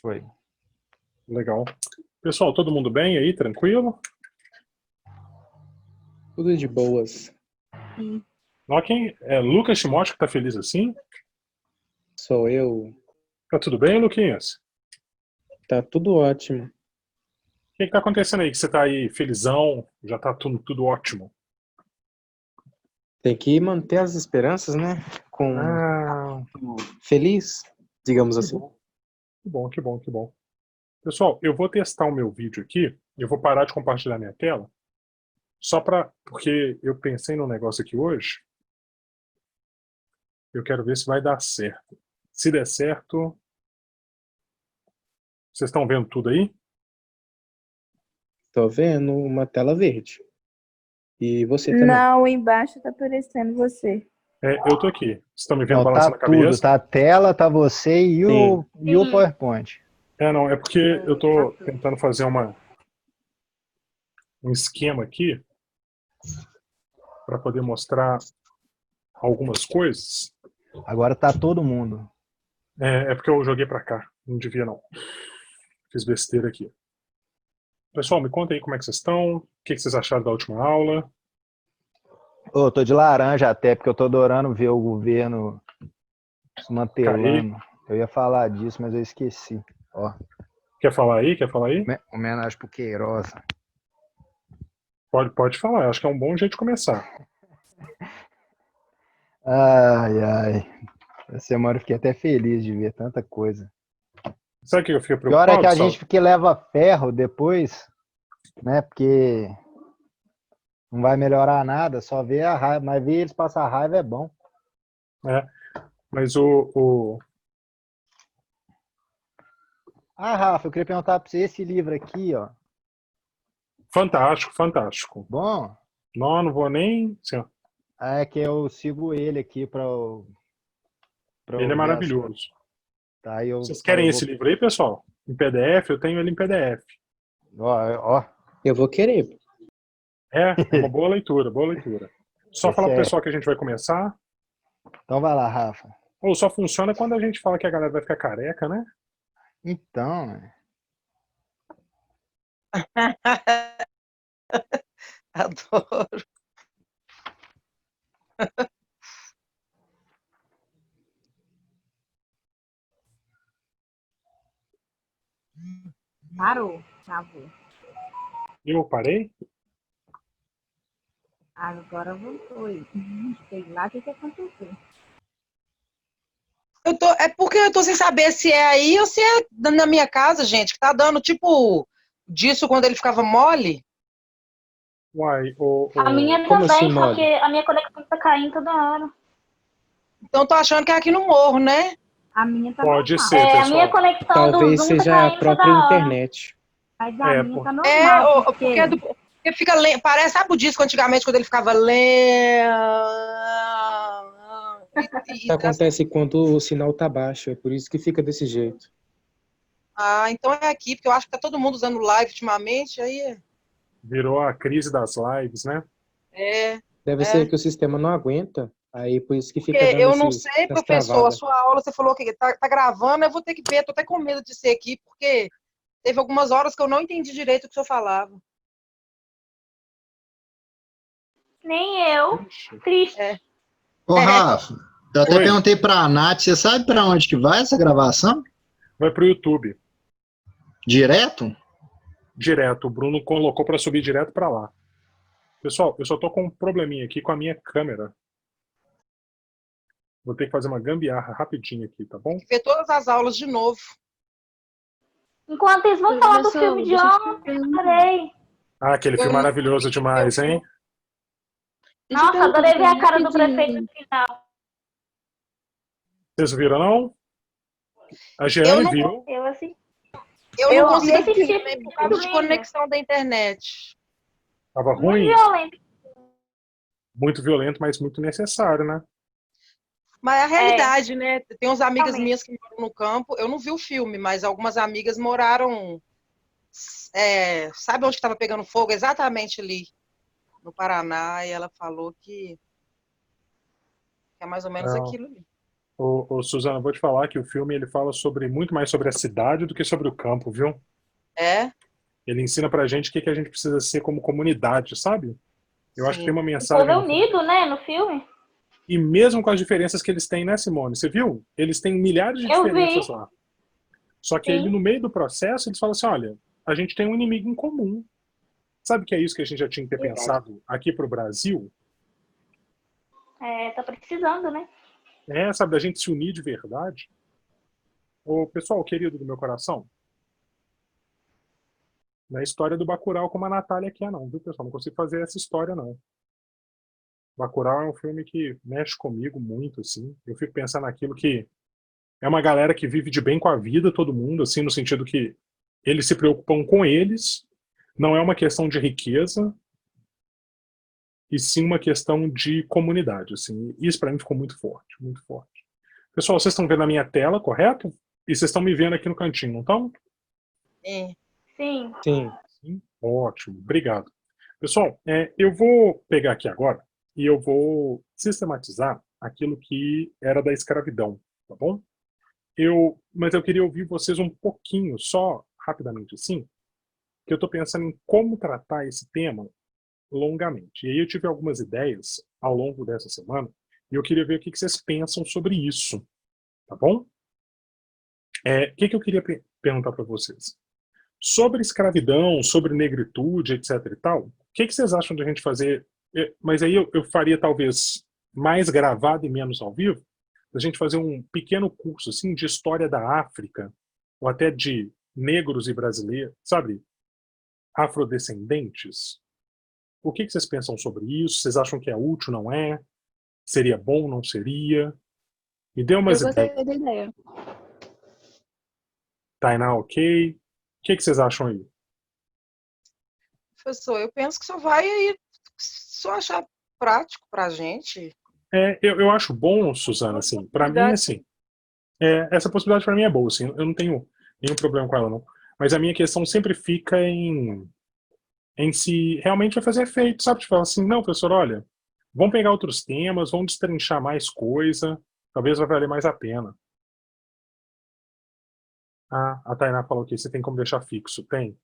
Foi. Legal. Pessoal, todo mundo bem aí? Tranquilo? Tudo de boas. Ó, quem é Lucas Timóteo que tá feliz assim? Sou eu. Tá tudo bem, Luquinhas? Tá tudo ótimo. O que tá acontecendo aí? Que você tá aí felizão? Já tá tudo ótimo? Tem que manter as esperanças, né? Com Ah, feliz, digamos que assim. bom. Que bom, que bom, que bom. Pessoal, eu vou testar o meu vídeo aqui. Eu vou parar de compartilhar minha tela. Porque eu pensei num negócio aqui hoje. Eu quero ver se vai dar certo. Se der certo... Vocês estão vendo tudo aí? Tô vendo uma tela verde. E você também. Não, embaixo tá aparecendo você. Eu tô aqui. Vocês estão me vendo Não, tá balançando a tudo. cabeça? Tá a tela, tá você e o Sim. PowerPoint. Não, é porque eu tô tentando fazer um esquema aqui para poder mostrar algumas coisas. Agora tá todo mundo. É porque eu joguei para cá. Não devia, não. Fiz besteira aqui. Pessoal, me conta aí como é que vocês estão. O que vocês acharam da última aula? Ô, tô de laranja até, porque eu tô adorando ver o governo se mantelando. Eu ia falar disso, mas eu esqueci. Ó, Quer falar aí? Quer falar aí? homenagem pro Queiroz. Pode falar. Acho que é um bom jeito de começar. Ai, ai. Essa semana eu fiquei até feliz de ver tanta coisa. Sabe o que eu fiquei Pior é que preocupado, a gente que leva ferro depois, né? Porque não vai melhorar nada, só ver a raiva. Mas ver eles passar raiva é bom. Mas Ah, Rafa, eu queria perguntar pra você, esse livro aqui, ó. Fantástico, fantástico. Bom, Não vou nem... Assim, ó, é que eu sigo ele aqui pra ele é eu ver as... maravilhoso. Tá, Vocês querem esse livro aí, pessoal? Em PDF? Eu tenho ele em PDF. Ó, Eu vou querer. É uma boa leitura, boa leitura. Só Esse falar pro é. pessoal que a gente vai começar. Então vai lá, Rafa. Ou só funciona quando a gente fala que a galera vai ficar careca, né? Então, né? Adoro. Parou. Travou. Eu parei? Agora voltou. Sei lá o que aconteceu. É porque eu tô sem saber se é aí ou se é na minha casa, gente, que tá dando tipo disso quando ele ficava mole. Uai, A minha Como também, assim, só mole? que a minha conexão tá caindo toda hora. Então tô achando que é aqui no morro, né? A minha tá Pode normal. ser, A pessoal. minha conexão Talvez do Zoom tá seja a caindo toda própria hora. internet. Mas a É, minha pô. tá normal. Porque fica lento. Parece, sabe o disco antigamente quando ele ficava lento. Isso acontece quando o sinal tá baixo, é por isso que fica desse jeito. Então é aqui, porque eu acho que tá todo mundo usando live ultimamente, aí Virou a crise das lives, né? Deve ser que o sistema não aguenta, aí por isso que fica Porque dando eu não essas sei, professor, a travadas. sua aula, você falou que tá gravando, eu vou ter que ver, tô até com medo de ser aqui, porque teve algumas horas que eu não entendi direito o que o senhor falava. Nem eu. Triste. Ô, Rafa, eu até Oi. perguntei pra Nath, você sabe pra onde que vai essa gravação? Vai pro YouTube. Direto? Direto. O Bruno colocou para subir direto para lá. Pessoal, eu só tô com um probleminha aqui com a minha câmera. Vou ter que fazer uma gambiarra rapidinho aqui, tá bom? Ver todas as aulas de novo. Enquanto eles vão falar do filme de ontem, adorei. Ah, aquele filme maravilhoso demais, hein? Nossa, adorei ver a cara do prefeito no final. Vocês viram, não? A Jeane viu. Eu assim. Eu não consegui assisti ver por causa de conexão da internet. Tava Muito ruim. violento. Muito violento, mas muito necessário, né? Mas é a realidade, né? Tem uns amigas Realmente. minhas que moram no campo. Eu não vi o filme, mas algumas amigas moraram. Sabe onde estava pegando fogo? Exatamente ali, no Paraná. E ela falou que é mais ou menos Não. aquilo ali. Ô, Suzana, eu vou te falar que o filme ele fala muito mais sobre a cidade do que sobre o campo, viu? É? Ele ensina pra gente o que a gente precisa ser como comunidade, sabe? Eu acho que tem Sim. uma O povo mensagem é no filme. unido, né, no filme. E mesmo com as diferenças que eles têm, né, Simone? Você viu? Eles têm milhares de Eu diferenças vi. lá. Só que ele, Sim. no meio do processo, eles falam assim, olha, a gente tem um inimigo em comum. Sabe que é isso que a gente já tinha que ter pensado aqui pro Brasil? É, tá precisando, né? É, sabe, da gente se unir de verdade. Ô, pessoal, querido do meu coração, não é a história do Bacurau como a Natália quer, não, viu, pessoal? Não consigo fazer essa história, não. Bacurau é um filme que mexe comigo muito, assim. Eu fico pensando naquilo que é uma galera que vive de bem com a vida, todo mundo, assim, no sentido que eles se preocupam com eles, não é uma questão de riqueza, e sim uma questão de comunidade, assim. Isso pra mim ficou muito forte, muito forte. Pessoal, vocês estão vendo a minha tela, correto? E vocês estão me vendo aqui no cantinho, não estão? Sim. Sim. Sim. Sim. Ótimo, obrigado. Pessoal, eu vou pegar aqui agora e eu vou sistematizar aquilo que era da escravidão, tá bom? Mas eu queria ouvir vocês um pouquinho, só rapidamente assim, que eu estou pensando em como tratar esse tema longamente. E aí eu tive algumas ideias ao longo dessa semana e eu queria ver o que vocês pensam sobre isso, tá bom? O que eu queria perguntar para vocês? Sobre escravidão, sobre negritude, etc e tal, o que vocês acham de a gente fazer? Mas aí eu faria talvez mais gravado e menos ao vivo, a gente fazer um pequeno curso assim de história da África, ou até de negros e brasileiros, sabe? Afrodescendentes. O que vocês pensam sobre isso? Vocês acham que é útil, não é? Seria bom, não seria? Me dê Eu umas gostei ideias. da ideia. Tainá, ok? O que vocês acham aí? Professor, eu penso que só vai aí, só achar prático pra gente. Eu acho bom, Suzana, assim, para mim, assim, essa possibilidade para mim é boa, assim, eu não tenho nenhum problema com ela, não. Mas a minha questão sempre fica em se realmente vai fazer efeito, sabe? Tipo, falar assim, não, professor, olha, vamos pegar outros temas, vamos destrinchar mais coisa, talvez vai valer mais a pena. Ah, a Tainá falou que você tem como deixar fixo. Tem.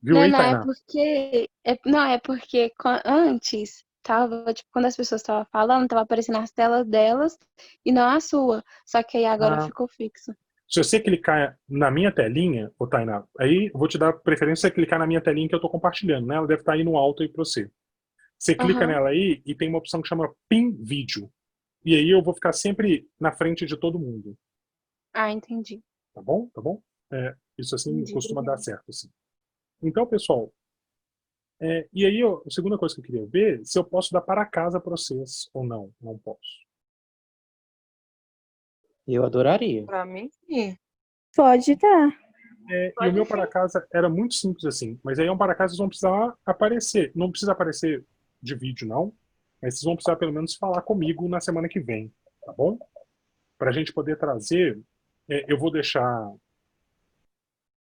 Viu Não, aí, não, é Tainá? porque. Não, é porque antes tava, tipo, quando as pessoas estavam falando, tava aparecendo as telas delas e não a sua. Só que aí agora Ah, ficou fixo. se você clicar na minha telinha, ô Tainá, aí eu vou te dar preferência você clicar na minha telinha que eu tô compartilhando, né? Ela deve estar aí no alto aí pra você. Você clica Aham. nela aí e tem uma opção que chama Pin Vídeo. E aí eu vou ficar sempre na frente de todo mundo. Ah, entendi. Tá bom? Tá bom? Isso assim Entendi, costuma dar obrigada. certo. Assim. Então, pessoal, e aí a segunda coisa que eu queria ver, se eu posso dar para casa para vocês ou não. Não posso. Eu adoraria. Pra mim, sim. Pode dar. E o Pode meu ser. para casa era muito simples assim, mas aí é um para casa que vocês vão precisar aparecer. Não precisa aparecer de vídeo, não, mas vocês vão precisar pelo menos falar comigo na semana que vem, tá bom? Para a gente poder trazer, eu vou deixar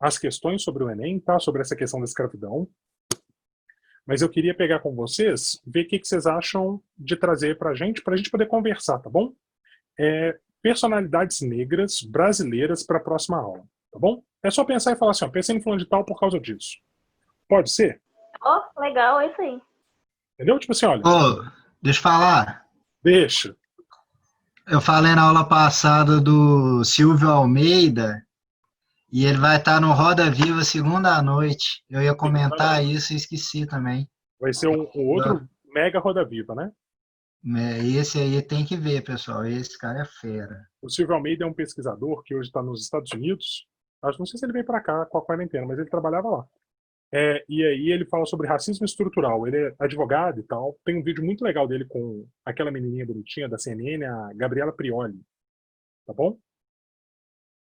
as questões sobre o Enem, tá? Sobre essa questão da escravidão. Mas eu queria pegar com vocês, ver o que vocês acham de trazer para a gente poder conversar, tá bom? Personalidades negras brasileiras para a próxima aula, tá bom? É só pensar e falar assim, ó, pensei em fulano de tal por causa disso. Pode ser? Ó, legal, é isso aí. Entendeu? Tipo assim, olha, Ô, deixa eu falar. deixa. Eu falei na aula passada do Silvio Almeida e ele vai estar no Roda Viva segunda à noite. Eu ia comentar isso e esqueci também. Vai ser um outro mega Roda Viva, né? Esse aí tem que ver, pessoal. Esse cara é fera. O Silvio Almeida é um pesquisador que hoje está nos Estados Unidos. Não sei se ele veio para cá com a quarentena, mas ele trabalhava lá. E aí ele fala sobre racismo estrutural. Ele é advogado e tal. Tem um vídeo muito legal dele com aquela menininha bonitinha da CNN, a Gabriela Prioli. Tá bom?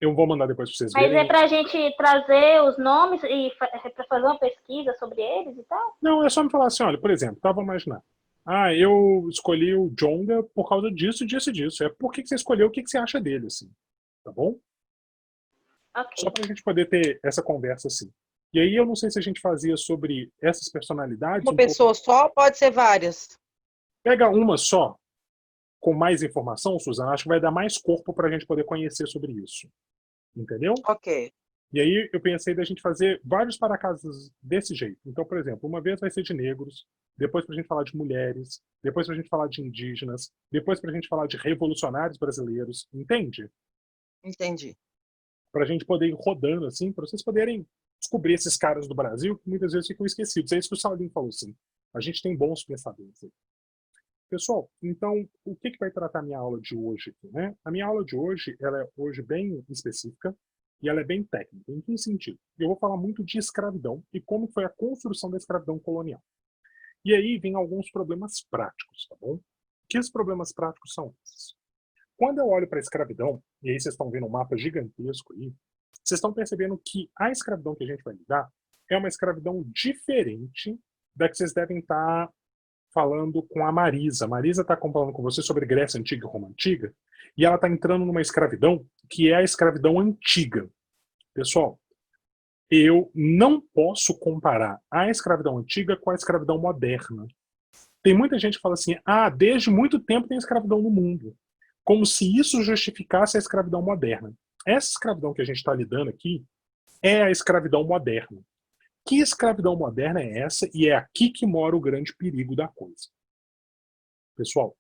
Eu vou mandar depois para vocês Mas verem. é pra gente trazer os nomes e pra fazer uma pesquisa sobre eles e tal? Não, é só me falar assim, olha, por exemplo, tá, vamos imaginar. Eu escolhi o Djonga por causa disso, disso e disso. Por que você escolheu, o que você acha dele, assim. Tá bom? Ok. Só pra gente poder ter essa conversa assim. E aí eu não sei se a gente fazia sobre essas personalidades. Uma pessoa só, pode ser várias. Pega uma só. com mais informação, Suzana, acho que vai dar mais corpo para a gente poder conhecer sobre isso. Entendeu? Ok. E aí eu pensei da gente fazer vários paracasos desse jeito. Então, por exemplo, uma vez vai ser de negros, depois pra gente falar de mulheres, depois pra gente falar de indígenas, depois pra gente falar de revolucionários brasileiros, entende? Entendi. Pra gente poder ir rodando assim, pra vocês poderem descobrir esses caras do Brasil que muitas vezes ficam esquecidos. É isso que o Salim falou, assim. A gente tem bons pensadores aí. Pessoal, então, o que vai tratar a minha aula de hoje aqui, né? A minha aula de hoje, ela é hoje bem específica e ela é bem técnica. Em que sentido? Eu vou falar muito de escravidão e como foi a construção da escravidão colonial. E aí vem alguns problemas práticos, tá bom? Que esses problemas práticos são esses? Quando eu olho para a escravidão, e aí vocês estão vendo um mapa gigantesco aí, vocês estão percebendo que a escravidão que a gente vai lidar é uma escravidão diferente da que vocês devem estar falando com a Marisa. A Marisa está falando com você sobre Grécia Antiga e Roma Antiga, e ela está entrando numa escravidão que é a escravidão antiga. Pessoal, eu não posso comparar a escravidão antiga com a escravidão moderna. Tem muita gente que fala assim, desde muito tempo tem escravidão no mundo. Como se isso justificasse a escravidão moderna. Essa escravidão que a gente está lidando aqui é a escravidão moderna. Que escravidão moderna é essa? E é aqui que mora o grande perigo da coisa. Pessoal,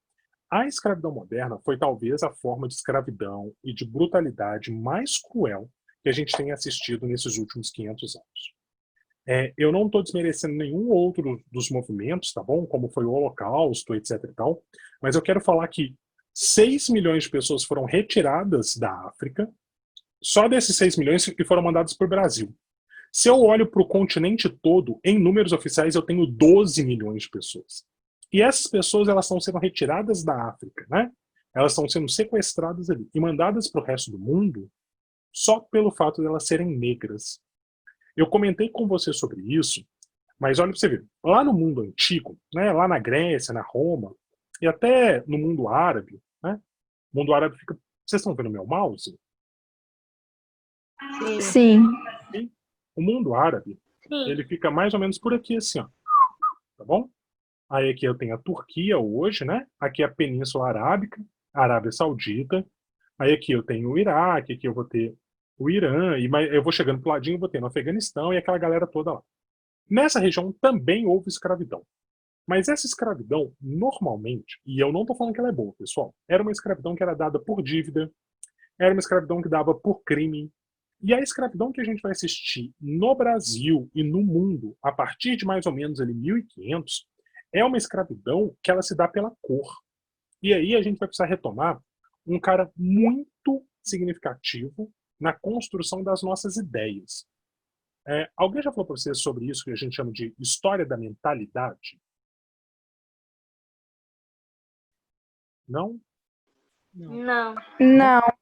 a escravidão moderna foi talvez a forma de escravidão e de brutalidade mais cruel que a gente tem assistido nesses últimos 500 anos. Eu não estou desmerecendo nenhum outro dos movimentos, tá bom? Como foi o Holocausto, etc e tal, mas eu quero falar que 6 milhões de pessoas foram retiradas da África, só desses 6 milhões que foram mandados para o Brasil. Se eu olho para o continente todo, em números oficiais eu tenho 12 milhões de pessoas. E essas pessoas elas estão sendo retiradas da África, né? Elas estão sendo sequestradas ali e mandadas para o resto do mundo só pelo fato de elas serem negras. Eu comentei com você sobre isso, mas olha para você ver, lá no mundo antigo, né, lá na Grécia, na Roma, e até no mundo árabe, né? O mundo árabe fica... Vocês estão vendo meu mouse? Sim. O mundo árabe, Sim. ele fica mais ou menos por aqui, assim, ó. Tá bom? Aí aqui eu tenho a Turquia hoje, né? Aqui é a Península Arábica, a Arábia Saudita. Aí aqui eu tenho o Iraque, aqui eu vou ter o Irã, e eu vou chegando pro ladinho, vou ter no Afeganistão e aquela galera toda lá. Nessa região também houve escravidão. Mas essa escravidão, normalmente, e eu não tô falando que ela é boa, pessoal, era uma escravidão que era dada por dívida, era uma escravidão que dava por crime. E a escravidão que a gente vai assistir no Brasil e no mundo, a partir de mais ou menos ali 1500, é uma escravidão que ela se dá pela cor. E aí a gente vai precisar retomar um cara muito significativo na construção das nossas ideias. Alguém já falou para vocês sobre isso que a gente chama de história da mentalidade? Não? Não. Não.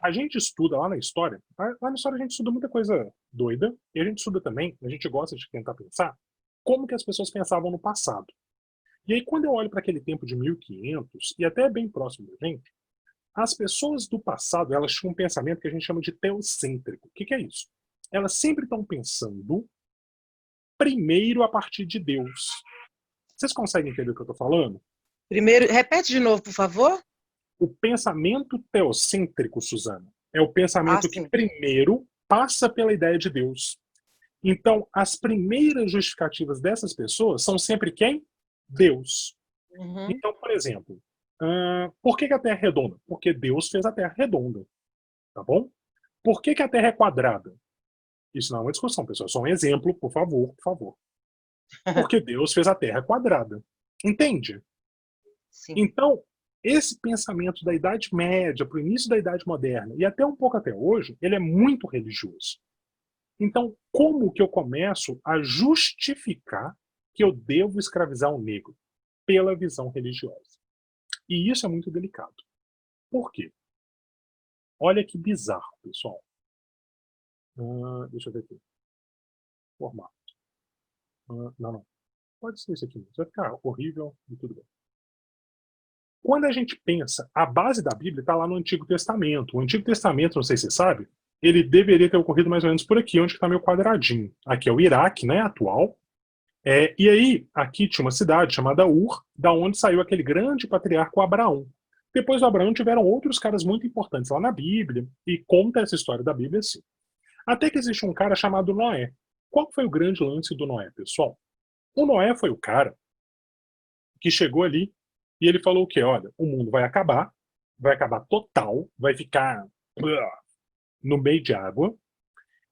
A gente estuda lá na história a gente estuda muita coisa doida, e a gente estuda também, a gente gosta de tentar pensar como que as pessoas pensavam no passado. E aí quando eu olho para aquele tempo de 1500, e até bem próximo da gente, as pessoas do passado, elas tinham um pensamento que a gente chama de teocêntrico. O que é isso? Elas sempre estão pensando primeiro a partir de Deus. Vocês conseguem entender o que eu estou falando? Primeiro, repete de novo, por favor. O pensamento teocêntrico, Suzana, é o pensamento que primeiro passa pela ideia de Deus. Então, as primeiras justificativas dessas pessoas são sempre quem? Deus. Uhum. Então, por exemplo, por que a Terra é redonda? Porque Deus fez a Terra redonda. Tá bom? Por que a Terra é quadrada? Isso não é uma discussão, pessoal. É só um exemplo, por favor, por favor. Porque Deus fez a Terra quadrada. Entende? Sim. Então, esse pensamento da Idade Média para o início da Idade Moderna e até um pouco até hoje, ele é muito religioso. Então, como que eu começo a justificar que eu devo escravizar o negro? Pela visão religiosa. E isso é muito delicado. Por quê? Olha que bizarro, pessoal. Deixa eu ver aqui. Formato. Não. Pode ser isso aqui. Vai ficar horrível e tudo bem. Quando a gente pensa, a base da Bíblia está lá no Antigo Testamento. O Antigo Testamento, não sei se você sabe, ele deveria ter ocorrido mais ou menos por aqui, onde está meu quadradinho. Aqui é o Iraque, né, atual. E aí, aqui tinha uma cidade chamada Ur, da onde saiu aquele grande patriarca Abraão. Depois do Abraão tiveram outros caras muito importantes lá na Bíblia, e conta essa história da Bíblia assim. Até que existe um cara chamado Noé. Qual foi o grande lance do Noé, pessoal? O Noé foi o cara que chegou ali e ele falou o quê? Olha, o mundo vai acabar total, vai ficar no meio de água.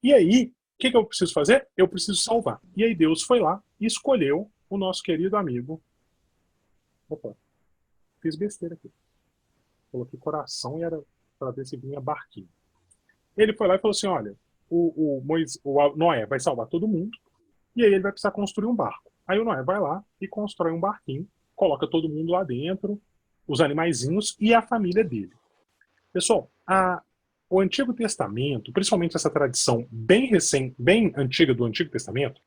E aí, o que eu preciso fazer? Eu preciso salvar. E aí Deus foi lá e escolheu o nosso querido amigo. Opa, fiz besteira aqui. Coloquei coração e era para ver se vinha barquinho. Ele foi lá e falou assim, olha, o Noé vai salvar todo mundo e aí ele vai precisar construir um barco. Aí o Noé vai lá e constrói um barquinho, coloca todo mundo lá dentro, os animaizinhos e a família dele. Pessoal, o Antigo Testamento, principalmente essa tradição bem antiga do Antigo Testamento,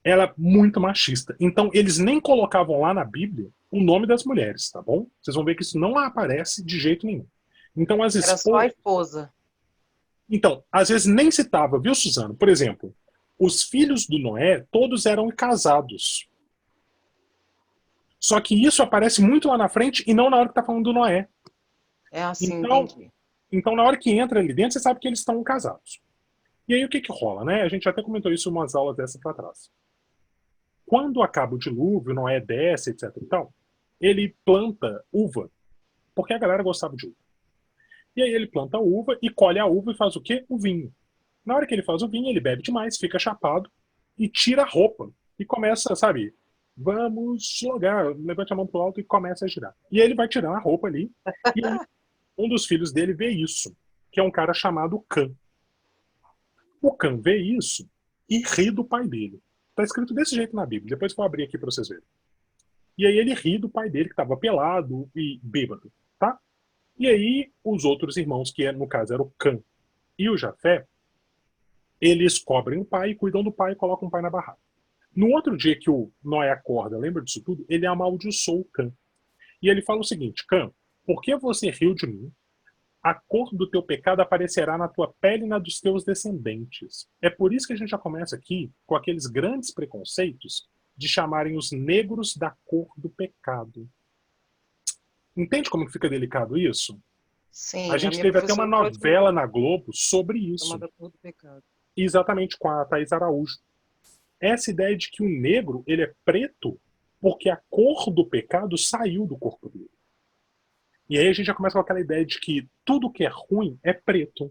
ela é muito machista. Então eles nem colocavam lá na Bíblia o nome das mulheres, tá bom? Vocês vão ver que isso não aparece de jeito nenhum. Então as Era só a esposa. Então, às vezes nem citava, viu, Suzano? Por exemplo, os filhos do Noé, todos eram casados. Só que isso aparece muito lá na frente e não na hora que tá falando do Noé. É assim, Então, entendi. então na hora que entra ali dentro, você sabe que eles estão casados. E aí o que rola, né? A gente até comentou isso em umas aulas dessa para trás. Quando acaba o dilúvio, Noé desce, etc. Então, ele planta uva, porque a galera gostava de uva. E aí ele planta a uva e colhe a uva e faz o quê? O vinho. Na hora que ele faz o vinho, ele bebe demais, fica chapado e tira a roupa. E começa, sabe, vamos jogar, levante a mão pro alto e começa a girar. E aí ele vai tirando a roupa ali. E aí, um dos filhos dele vê isso, que é um cara chamado Cã. O Cã vê isso e ri do pai dele. Tá escrito desse jeito na Bíblia, depois eu vou abrir aqui para vocês verem. E aí ele ri do pai dele, que estava pelado e bêbado, tá? E aí os outros irmãos, que no caso era o Cã e o Jafé, eles cobrem o pai, cuidam do pai e colocam o pai na barraca. No outro dia que o Noé acorda, lembra disso tudo? Ele amaldiçoou o Cã. E ele fala o seguinte, Cã, por que você riu de mim? A cor do teu pecado aparecerá na tua pele e na dos teus descendentes. É por isso que a gente já começa aqui com aqueles grandes preconceitos de chamarem os negros da cor do pecado. Entende como fica delicado isso? Sim, A gente teve até uma novela na Globo sobre isso. Chamada Cor do Pecado. Exatamente, com a Thaís Araújo. Essa ideia de que o negro ele é preto porque a cor do pecado saiu do corpo dele. E aí a gente já começa com aquela ideia de que tudo que é ruim é preto,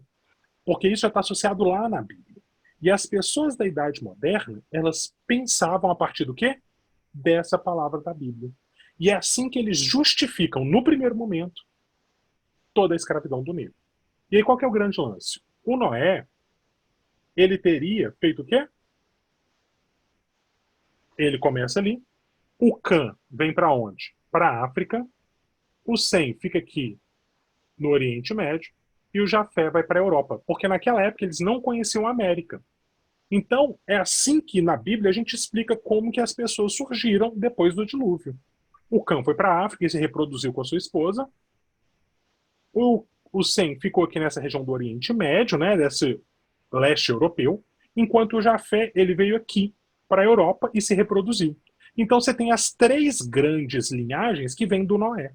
porque isso já está associado lá na Bíblia. E as pessoas da Idade Moderna, elas pensavam a partir do quê? Dessa palavra da Bíblia. E é assim que eles justificam, no primeiro momento, toda a escravidão do negro. E aí qual que é o grande lance? O Noé, ele teria feito o quê? Ele começa ali, o Cã vem para onde? Para a África, o Sem fica aqui no Oriente Médio e o Jafé vai para a Europa, porque naquela época eles não conheciam a América. Então, é assim que na Bíblia a gente explica como que as pessoas surgiram depois do dilúvio. O Cã foi para a África e se reproduziu com a sua esposa. O Sem ficou aqui nessa região do Oriente Médio, né, desse leste europeu, enquanto o Jafé ele veio aqui para a Europa e se reproduziu. Então você tem as três grandes linhagens que vêm do Noé.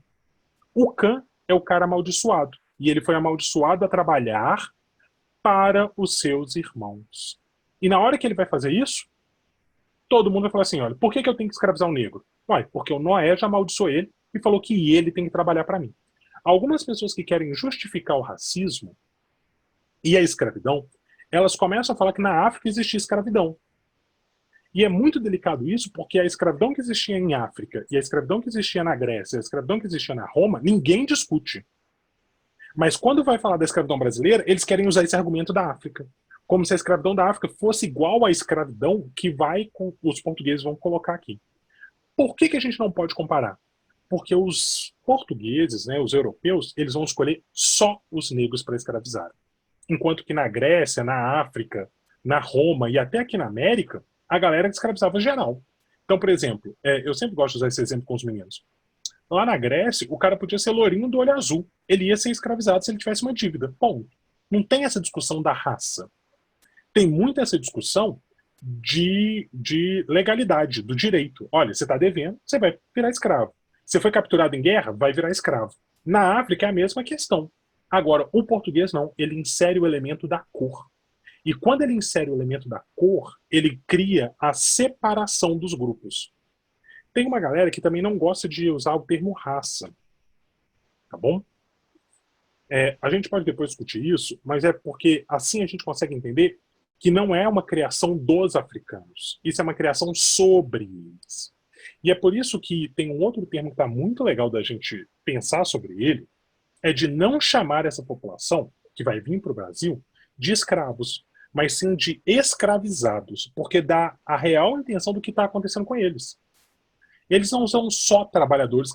O Cã é o cara amaldiçoado. E ele foi amaldiçoado a trabalhar para os seus irmãos. E na hora que ele vai fazer isso, todo mundo vai falar assim, olha, por que eu tenho que escravizar um negro? Ué, porque o Noé já amaldiçoou ele e falou que ele tem que trabalhar para mim. Algumas pessoas que querem justificar o racismo e a escravidão, elas começam a falar que na África existia escravidão. E é muito delicado isso, porque a escravidão que existia em África, e a escravidão que existia na Grécia, a escravidão que existia na Roma, ninguém discute. Mas quando vai falar da escravidão brasileira, eles querem usar esse argumento da África. Como se a escravidão da África fosse igual à escravidão que os portugueses vão colocar aqui. Por que a gente não pode comparar? Porque os portugueses, né, os europeus, eles vão escolher só os negros para escravizar. Enquanto que na Grécia, na África, na Roma e até aqui na América, a galera escravizava geral. Então, por exemplo, eu sempre gosto de usar esse exemplo com os meninos. Lá na Grécia, o cara podia ser lourinho do olho azul. Ele ia ser escravizado se ele tivesse uma dívida. Ponto. Não tem essa discussão da raça. Tem muito essa discussão de legalidade, do direito. Olha, você está devendo, você vai virar escravo. Você foi capturado em guerra, vai virar escravo. Na África é a mesma questão. Agora, o português não, ele insere o elemento da cor. E quando ele insere o elemento da cor, ele cria a separação dos grupos. Tem uma galera que também não gosta de usar o termo raça. Tá bom? A gente pode depois discutir isso, mas é porque assim a gente consegue entender que não é uma criação dos africanos. Isso é uma criação sobre eles. E é por isso que tem um outro termo que está muito legal da gente pensar sobre ele, é de não chamar essa população, que vai vir para o Brasil, de escravos, mas sim de escravizados, porque dá a real intenção do que está acontecendo com eles. Eles não são só trabalhadores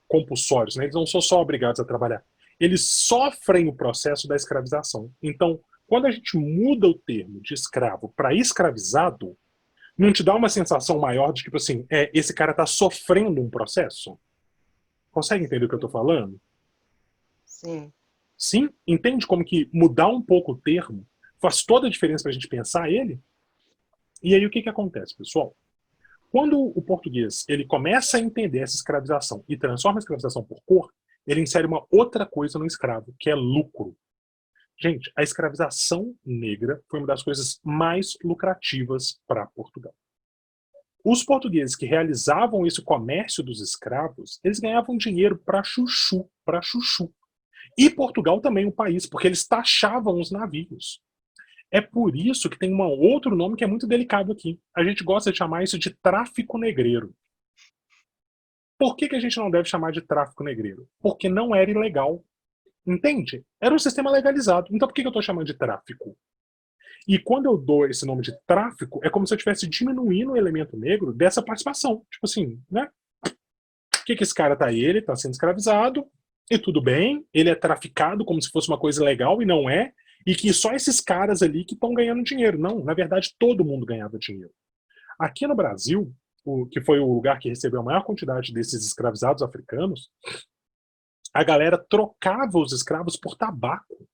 compulsórios, né? Eles não são só obrigados a trabalhar. Eles sofrem o processo da escravização. Então, quando a gente muda o termo de escravo para escravizado, não te dá uma sensação maior de tipo assim, esse cara está sofrendo um processo? Consegue entender o que eu estou falando? Sim. Sim? Entende como que mudar um pouco o termo faz toda a diferença para a gente pensar ele? E aí o que acontece, pessoal? Quando o português ele começa a entender essa escravização e transforma a escravização por cor, ele insere uma outra coisa no escravo, que é lucro. Gente, a escravização negra foi uma das coisas mais lucrativas para Portugal. Os portugueses que realizavam esse comércio dos escravos, eles ganhavam dinheiro para chuchu, para chuchu. E Portugal também o país, porque eles taxavam os navios. É por isso que tem um outro nome que é muito delicado aqui. A gente gosta de chamar isso de tráfico negreiro. Por que a gente não deve chamar de tráfico negreiro? Porque não era ilegal. Entende? Era um sistema legalizado. Então por que eu estou chamando de tráfico? E quando eu dou esse nome de tráfico, é como se eu estivesse diminuindo o elemento negro dessa participação. Tipo assim, né? O que esse cara tá aí? Ele está sendo escravizado, e tudo bem, ele é traficado como se fosse uma coisa legal, e não é, e que só esses caras ali que estão ganhando dinheiro. Não, na verdade todo mundo ganhava dinheiro. Aqui no Brasil, que foi o lugar que recebeu a maior quantidade desses escravizados africanos, a galera trocava os escravos por tabaco.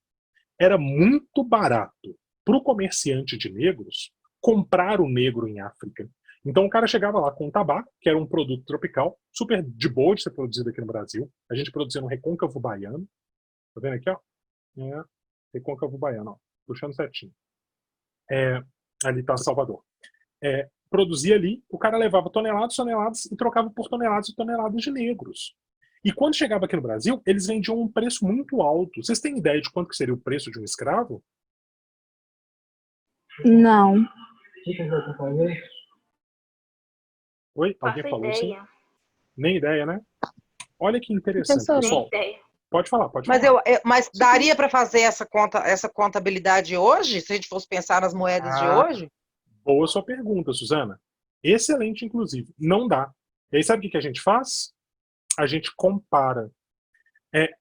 Era muito barato para o comerciante de negros comprar o negro em África. Então o cara chegava lá com tabaco, que era um produto tropical, super de boa de ser produzido aqui no Brasil. A gente produzia no Recôncavo Baiano. Tá vendo aqui, ó? Recôncavo Baiano, ó. Puxando certinho. Ali tá Salvador. Produzia ali, o cara levava toneladas e trocava por toneladas e toneladas de negros. E quando chegava aqui no Brasil, eles vendiam um preço muito alto. Vocês têm ideia de quanto que seria o preço de um escravo? Não. Oi? Faço Alguém falou assim? ideia. Nem ideia, né? Olha que interessante, Professora. pessoal. Nem ideia. Pode falar, pode Mas, falar. mas daria para fazer essa contabilidade hoje, se a gente fosse pensar nas moedas de hoje? Boa sua pergunta, Suzana. Excelente, inclusive. Não dá. E aí sabe o que a gente faz? A gente compara.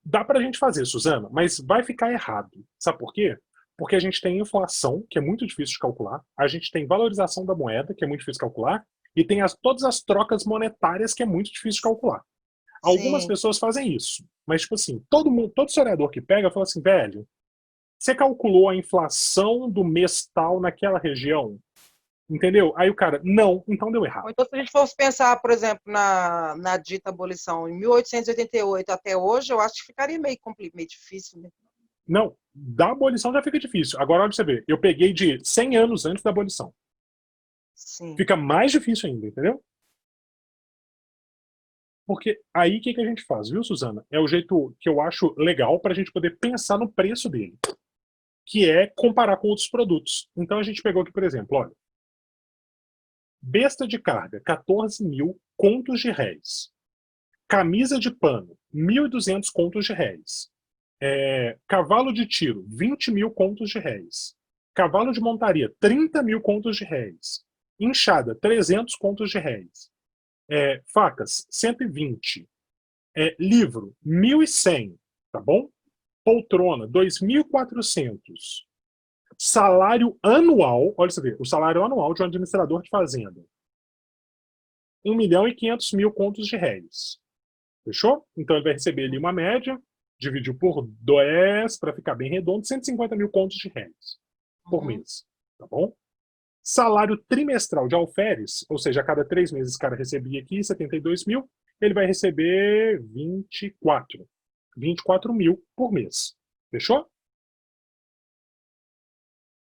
Dá pra gente fazer, Suzana, mas vai ficar errado. Sabe por quê? Porque a gente tem inflação, que é muito difícil de calcular, a gente tem valorização da moeda, que é muito difícil de calcular, e tem todas as trocas monetárias, que é muito difícil de calcular. Algumas Sim. pessoas fazem isso, mas tipo assim, todo historiador que pega fala assim, velho, você calculou a inflação do mês tal naquela região? Entendeu? Aí o cara, não, então deu errado. Então, se a gente fosse pensar, por exemplo, na dita abolição em 1888 até hoje, eu acho que ficaria meio difícil, né? Não, da abolição já fica difícil. Agora, olha pra você ver, eu peguei de 100 anos antes da abolição. Sim. Fica mais difícil ainda, entendeu? Porque aí o que a gente faz, viu, Suzana? É o jeito que eu acho legal pra gente poder pensar no preço dele, que é comparar com outros produtos. Então a gente pegou aqui, por exemplo, olha, besta de carga, 14 mil contos de réis. Camisa de pano, 1.200 contos de réis. Cavalo de tiro, 20 mil contos de réis. Cavalo de montaria, 30 mil contos de réis. Enxada, 300 contos de réis. Facas, 120. Livro, 1.100, tá bom? Poltrona, 2.400. Salário anual, olha você ver, o salário anual de um administrador de fazenda. 1.500.000 contos de réis. Fechou? Então ele vai receber ali uma média, dividiu por 10, para ficar bem redondo, 150 mil contos de réis por mês. Tá bom? Salário trimestral de alferes, ou seja, a cada 3 meses o cara recebia aqui 72 mil, ele vai receber 24 mil por mês. Fechou?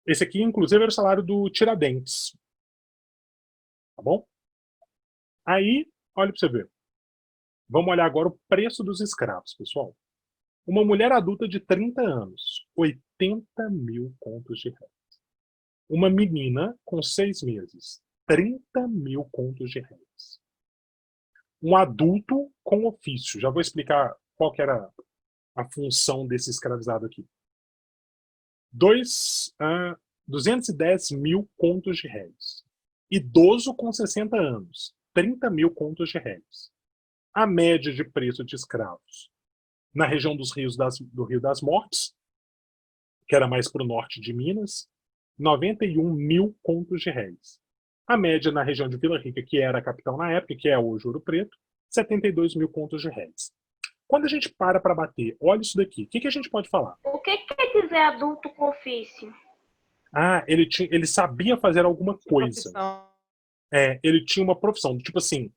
Esse aqui, inclusive, era o salário do Tiradentes. Tá bom? Aí, olha para você ver. Vamos olhar agora o preço dos escravos, pessoal. Uma mulher adulta de 30 anos, 80 mil contos de réis. Uma menina com 6 meses, 30 mil contos de réis. Um adulto com ofício. Já vou explicar qual que era a função desse escravizado aqui. 210 mil contos de réis. Idoso com 60 anos, 30 mil contos de réis. A média de preço de escravos na região dos do Rio das Mortes, que era mais para o norte de Minas, 91 mil contos de réis. A média na região de Vila Rica, que era a capital na época, que é hoje Ouro Preto, 72 mil contos de réis. Quando a gente para bater, olha isso daqui, o que a gente pode falar? O que quer dizer adulto com ofício? Ah, ele sabia fazer alguma coisa. Profissão. Ele tinha uma profissão. Tipo assim,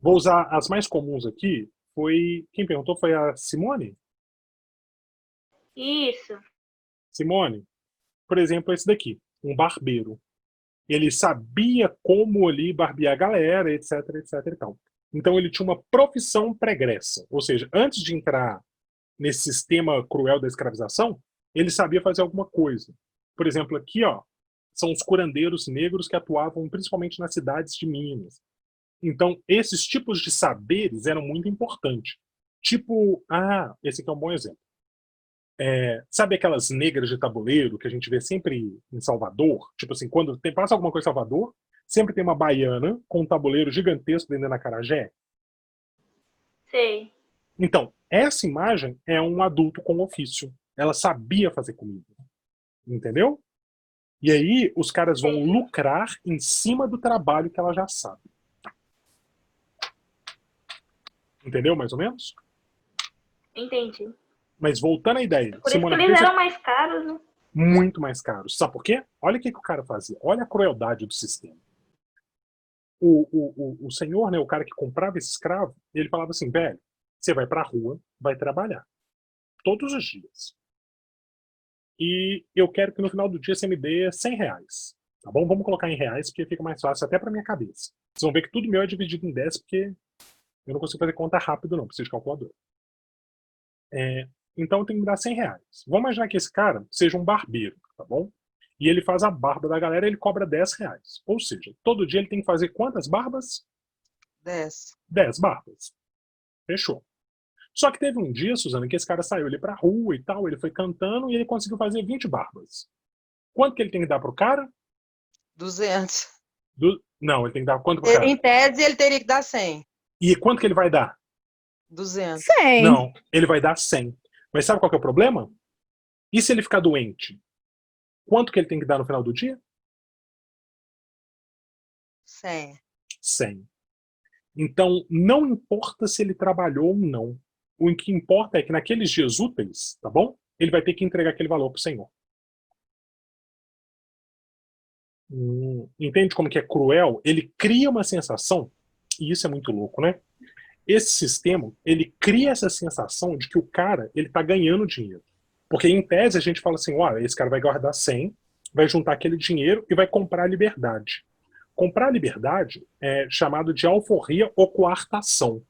vou usar as mais comuns aqui. Quem perguntou foi a Simone? Isso. Simone, por exemplo, esse daqui, um barbeiro. Ele sabia como ali barbear a galera, etc, etc e tal. Então ele tinha uma profissão pregressa. Ou seja, antes de entrar nesse sistema cruel da escravização, ele sabia fazer alguma coisa. Por exemplo, aqui, ó, são os curandeiros negros que atuavam principalmente nas cidades de Minas. Então, esses tipos de saberes eram muito importantes. Tipo, esse aqui é um bom exemplo. Sabe aquelas negras de tabuleiro que a gente vê sempre em Salvador? Tipo assim, quando passa alguma coisa em Salvador, sempre tem uma baiana com um tabuleiro gigantesco vendendo acarajé. Sei. Então, essa imagem é um adulto com ofício. Ela sabia fazer comida. Entendeu? E aí, os caras vão lucrar em cima do trabalho que ela já sabe. Entendeu, mais ou menos? Entendi. Mas voltando à ideia. Por isso que eles eram mais caros, né? Muito mais caros. Sabe por quê? Olha o que o cara fazia. Olha a crueldade do sistema. O senhor, né, o cara que comprava esse escravo, ele falava assim, velho, você vai pra rua, vai trabalhar. Todos os dias. E eu quero que no final do dia você me dê 100 reais. Tá bom? Vamos colocar em reais, porque fica mais fácil até pra minha cabeça. Vocês vão ver que tudo meu é dividido em 10, porque eu não consigo fazer conta rápido, não. Preciso de calculadora. Então eu tenho que dar 100 reais. Vamos imaginar que esse cara seja um barbeiro, tá bom? E ele faz a barba da galera e ele cobra 10 reais. Ou seja, todo dia ele tem que fazer quantas barbas? 10. 10 barbas. Fechou. Só que teve um dia, Suzana, que esse cara saiu ali pra rua e tal, ele foi cantando e ele conseguiu fazer 20 barbas. Quanto que ele tem que dar pro cara? 200. Não, ele tem que dar quanto pro cara? Em tese, ele teria que dar 100. E quanto que ele vai dar? 200. 100. Não, ele vai dar 100. Mas sabe qual que é o problema? E se ele ficar doente? Quanto que ele tem que dar no final do dia? 100. 100. Então, não importa se ele trabalhou ou não. O que importa é que naqueles dias úteis, tá bom? Ele vai ter que entregar aquele valor pro Senhor. Entende como que é cruel? Ele cria uma sensação, e isso é muito louco, né? Esse sistema, ele cria essa sensação de que o cara, ele tá ganhando dinheiro. Porque em tese a gente fala assim, esse cara vai guardar 100, vai juntar aquele dinheiro e vai comprar a liberdade. Comprar a liberdade é chamado de alforria ou coartação.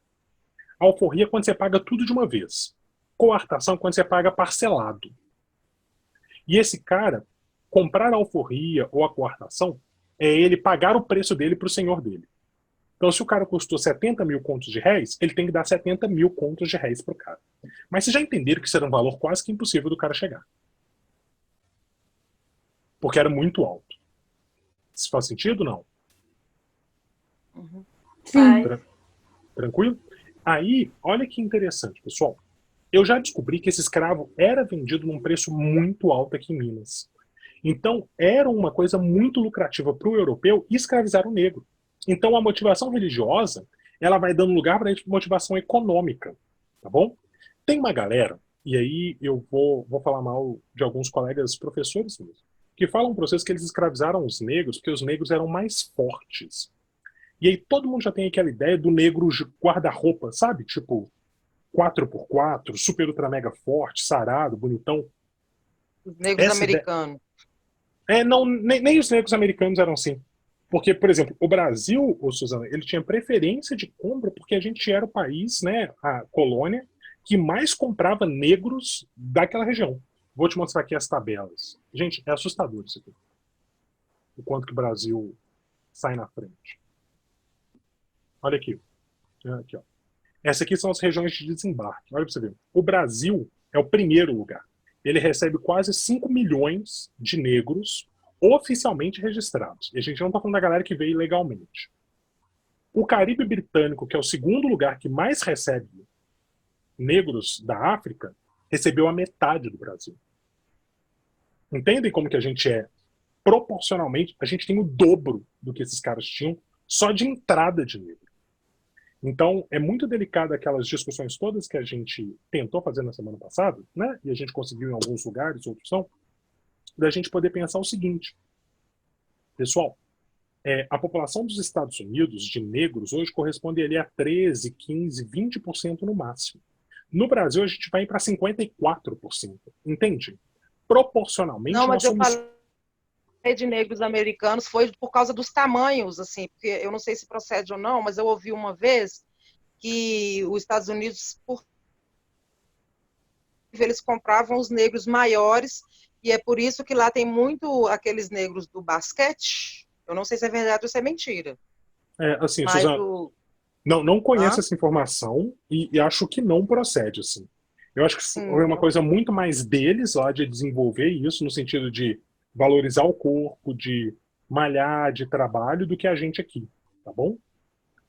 Alforria é quando você paga tudo de uma vez. Coartação é quando você paga parcelado. E esse cara, comprar a alforria ou a coartação, é ele pagar o preço dele para o senhor dele. Então, se o cara custou 70 mil contos de réis, ele tem que dar 70 mil contos de réis pro cara. Mas vocês já entenderam que isso era um valor quase que impossível do cara chegar. Porque era muito alto. Isso faz sentido, não? Uhum. Sim. Tranquilo? Aí, olha que interessante, pessoal. Eu já descobri que esse escravo era vendido num preço muito alto aqui em Minas. Então, era uma coisa muito lucrativa para o europeu escravizar o negro. Então, a motivação religiosa, ela vai dando lugar para a motivação econômica, tá bom? Tem uma galera, e aí eu vou falar mal de alguns colegas professores mesmo, que falam para vocês que eles escravizaram os negros porque os negros eram mais fortes. E aí todo mundo já tem aquela ideia do negro guarda-roupa, sabe? Tipo, 4x4, super ultra mega forte, sarado, bonitão. Os negros Essa ideia- americanos. Não, nem os negros americanos eram assim. Porque, por exemplo, o Brasil, ô Suzana, ele tinha preferência de compra porque a gente era o país, né, a colônia, que mais comprava negros daquela região. Vou te mostrar aqui as tabelas. Gente, é assustador isso aqui. O quanto que o Brasil sai na frente. Olha aqui. Aqui, ó. Essas aqui são as regiões de desembarque. Olha para você ver. O Brasil é o primeiro lugar. Ele recebe quase 5 milhões de negros oficialmente registrados. E a gente não está falando da galera que veio ilegalmente. O Caribe Britânico, que é o segundo lugar que mais recebe negros da África, recebeu a metade do Brasil. Entendem como que a gente é? Proporcionalmente, a gente tem o dobro do que esses caras tinham só de entrada de negro. Então, é muito delicado aquelas discussões todas que a gente tentou fazer na semana passada, né? E a gente conseguiu em alguns lugares, outros não, da gente poder pensar o seguinte. Pessoal, a população dos Estados Unidos de negros hoje corresponde ali a 13, 15, 20% no máximo. No Brasil, a gente vai para 54%. Entende? Proporcionalmente, Não, mas nós somos... falei de negros americanos foi por causa dos tamanhos, assim, porque eu não sei se procede ou não, mas eu ouvi uma vez que os Estados Unidos, eles compravam os negros maiores, e é por isso que lá tem muito aqueles negros do basquete. Eu não sei se é verdade ou se é mentira. Assim, Mas Suzana, não conheço essa informação e acho que não procede, assim. Eu acho que foi uma coisa muito mais deles lá de desenvolver isso, no sentido de valorizar o corpo, de malhar, de trabalho, do que a gente aqui, tá bom?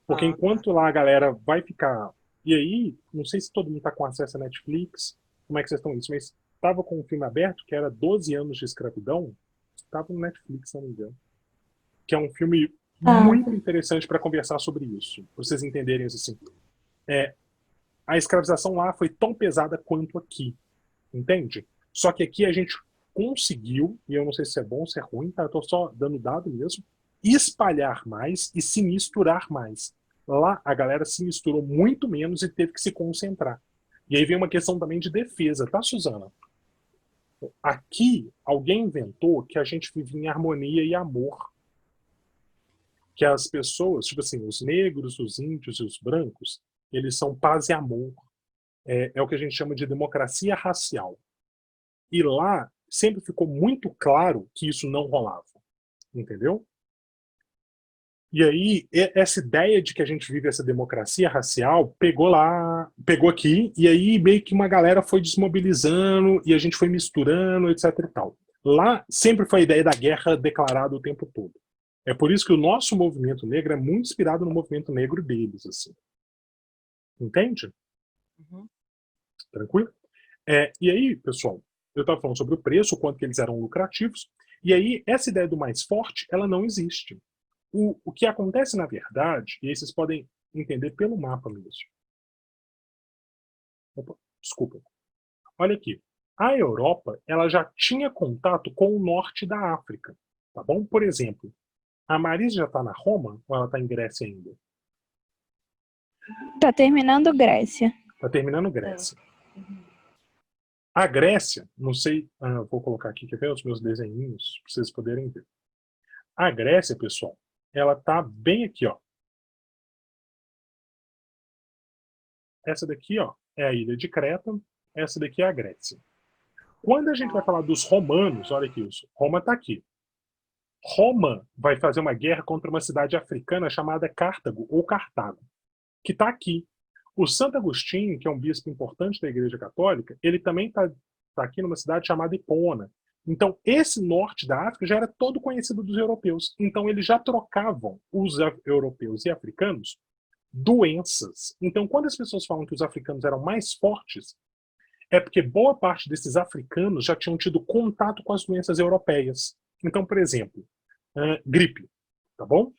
Porque enquanto lá a galera vai ficar... E aí, não sei se todo mundo tá com acesso a Netflix, como é que vocês estão nisso, mas tava com um filme aberto que era 12 anos de escravidão, tava no Netflix, se não me engano, que é um filme muito interessante para conversar sobre isso, pra vocês entenderem isso assim. A escravização lá foi tão pesada quanto aqui, entende? Só que aqui a gente conseguiu, e eu não sei se é bom ou se é ruim, tá? Eu tô só dando dado mesmo, espalhar mais e se misturar mais. Lá a galera se misturou muito menos e teve que se concentrar. E aí vem uma questão também de defesa, tá, Suzana? Aqui alguém inventou que a gente vive em harmonia e amor. Que as pessoas, tipo assim, os negros, os índios e os brancos, eles são paz e amor. É o que a gente chama de democracia racial. E lá sempre ficou muito claro que isso não rolava. Entendeu? E aí, essa ideia de que a gente vive essa democracia racial pegou aqui, e aí meio que uma galera foi desmobilizando, e a gente foi misturando, etc e tal. Lá sempre foi a ideia da guerra declarada o tempo todo. É por isso que o nosso movimento negro é muito inspirado no movimento negro deles, assim. Entende? Tranquilo? E aí, pessoal, eu estava falando sobre o preço, o quanto que eles eram lucrativos, e aí essa ideia do mais forte, ela não existe. O que acontece na verdade, e aí vocês podem entender pelo mapa mesmo. Opa, desculpa. Olha aqui. A Europa, ela já tinha contato com o norte da África. Tá bom? Por exemplo, a Marisa já está na Roma ou ela está em Grécia ainda? Tá terminando Grécia. Está terminando Grécia. A Grécia, não sei, vou colocar aqui, quer ver os meus desenhinhos, para vocês poderem ver. A Grécia, pessoal, ela tá bem aqui, ó. Essa daqui, ó, é a ilha de Creta, essa daqui é a Grécia. Quando a gente vai falar dos romanos, olha aqui isso, Roma tá aqui. Roma vai fazer uma guerra contra uma cidade africana chamada Cartago, ou Cartago, que tá aqui. O Santo Agostinho, que é um bispo importante da Igreja Católica, ele também tá aqui numa cidade chamada Hipona. Então, esse norte da África já era todo conhecido dos europeus. Então, eles já trocavam os europeus e africanos doenças. Então, quando as pessoas falam que os africanos eram mais fortes, é porque boa parte desses africanos já tinham tido contato com as doenças europeias. Então, por exemplo, gripe, tá bom?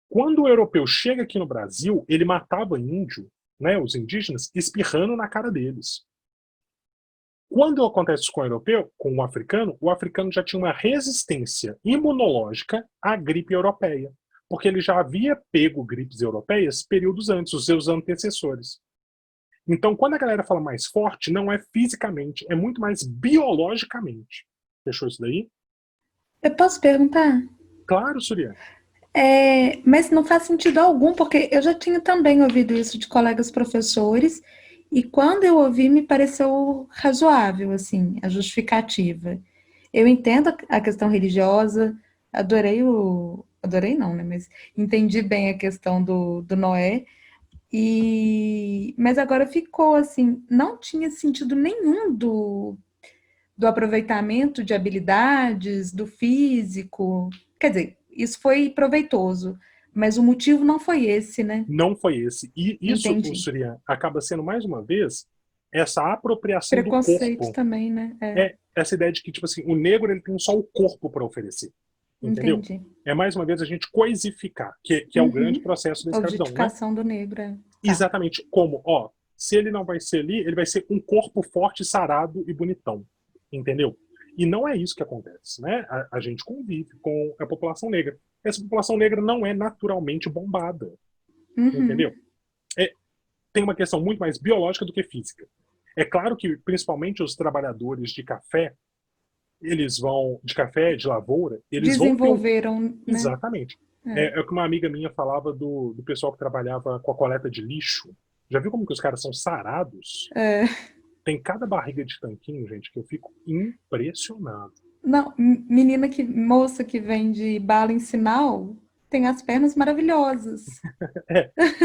Quando o europeu chega aqui no Brasil, ele matava índio, né, os indígenas, espirrando na cara deles. Quando acontece isso com o europeu, com o africano já tinha uma resistência imunológica à gripe europeia. porque ele já havia pego gripes europeias períodos antes, os seus antecessores. Então, quando a galera fala mais forte, não é fisicamente, é muito mais biologicamente. Fechou isso daí? Eu posso perguntar? Claro, Suriane. Mas não faz sentido algum, porque eu já tinha também ouvido isso de colegas professores, e quando eu ouvi, me pareceu razoável, assim, a justificativa. Eu entendo a questão religiosa, adorei não, né? Mas entendi bem a questão do Noé, mas agora ficou assim, não tinha sentido nenhum do aproveitamento de habilidades, do físico. Quer dizer, isso foi proveitoso, mas o motivo não foi esse, né? Não foi esse. E isso, Entendi. Suriane, acaba sendo, mais uma vez, essa apropriação do Preconceito corpo. também, né? Essa ideia de que, tipo assim, o negro ele tem só o corpo para oferecer. Entendeu? Entendi. É mais uma vez a gente coisificar, que é o grande processo da A escravidão, né? objetificação do negro. Tá. Exatamente. Como, se ele não vai ser ali, ele vai ser um corpo forte, sarado e bonitão. Entendeu? E não é isso que acontece, né? A gente convive com a população negra. Essa população negra não é naturalmente bombada. Entendeu? Tem uma questão muito mais biológica do que física. É claro que, principalmente os trabalhadores de café, de lavoura, eles desenvolveram, né? Exatamente. É o que uma amiga minha falava do pessoal que trabalhava com a coleta de lixo. Já viu como que os caras são sarados? Tem cada barriga de tanquinho, gente, que eu fico impressionado. Não, moça que vende bala em sinal tem as pernas maravilhosas.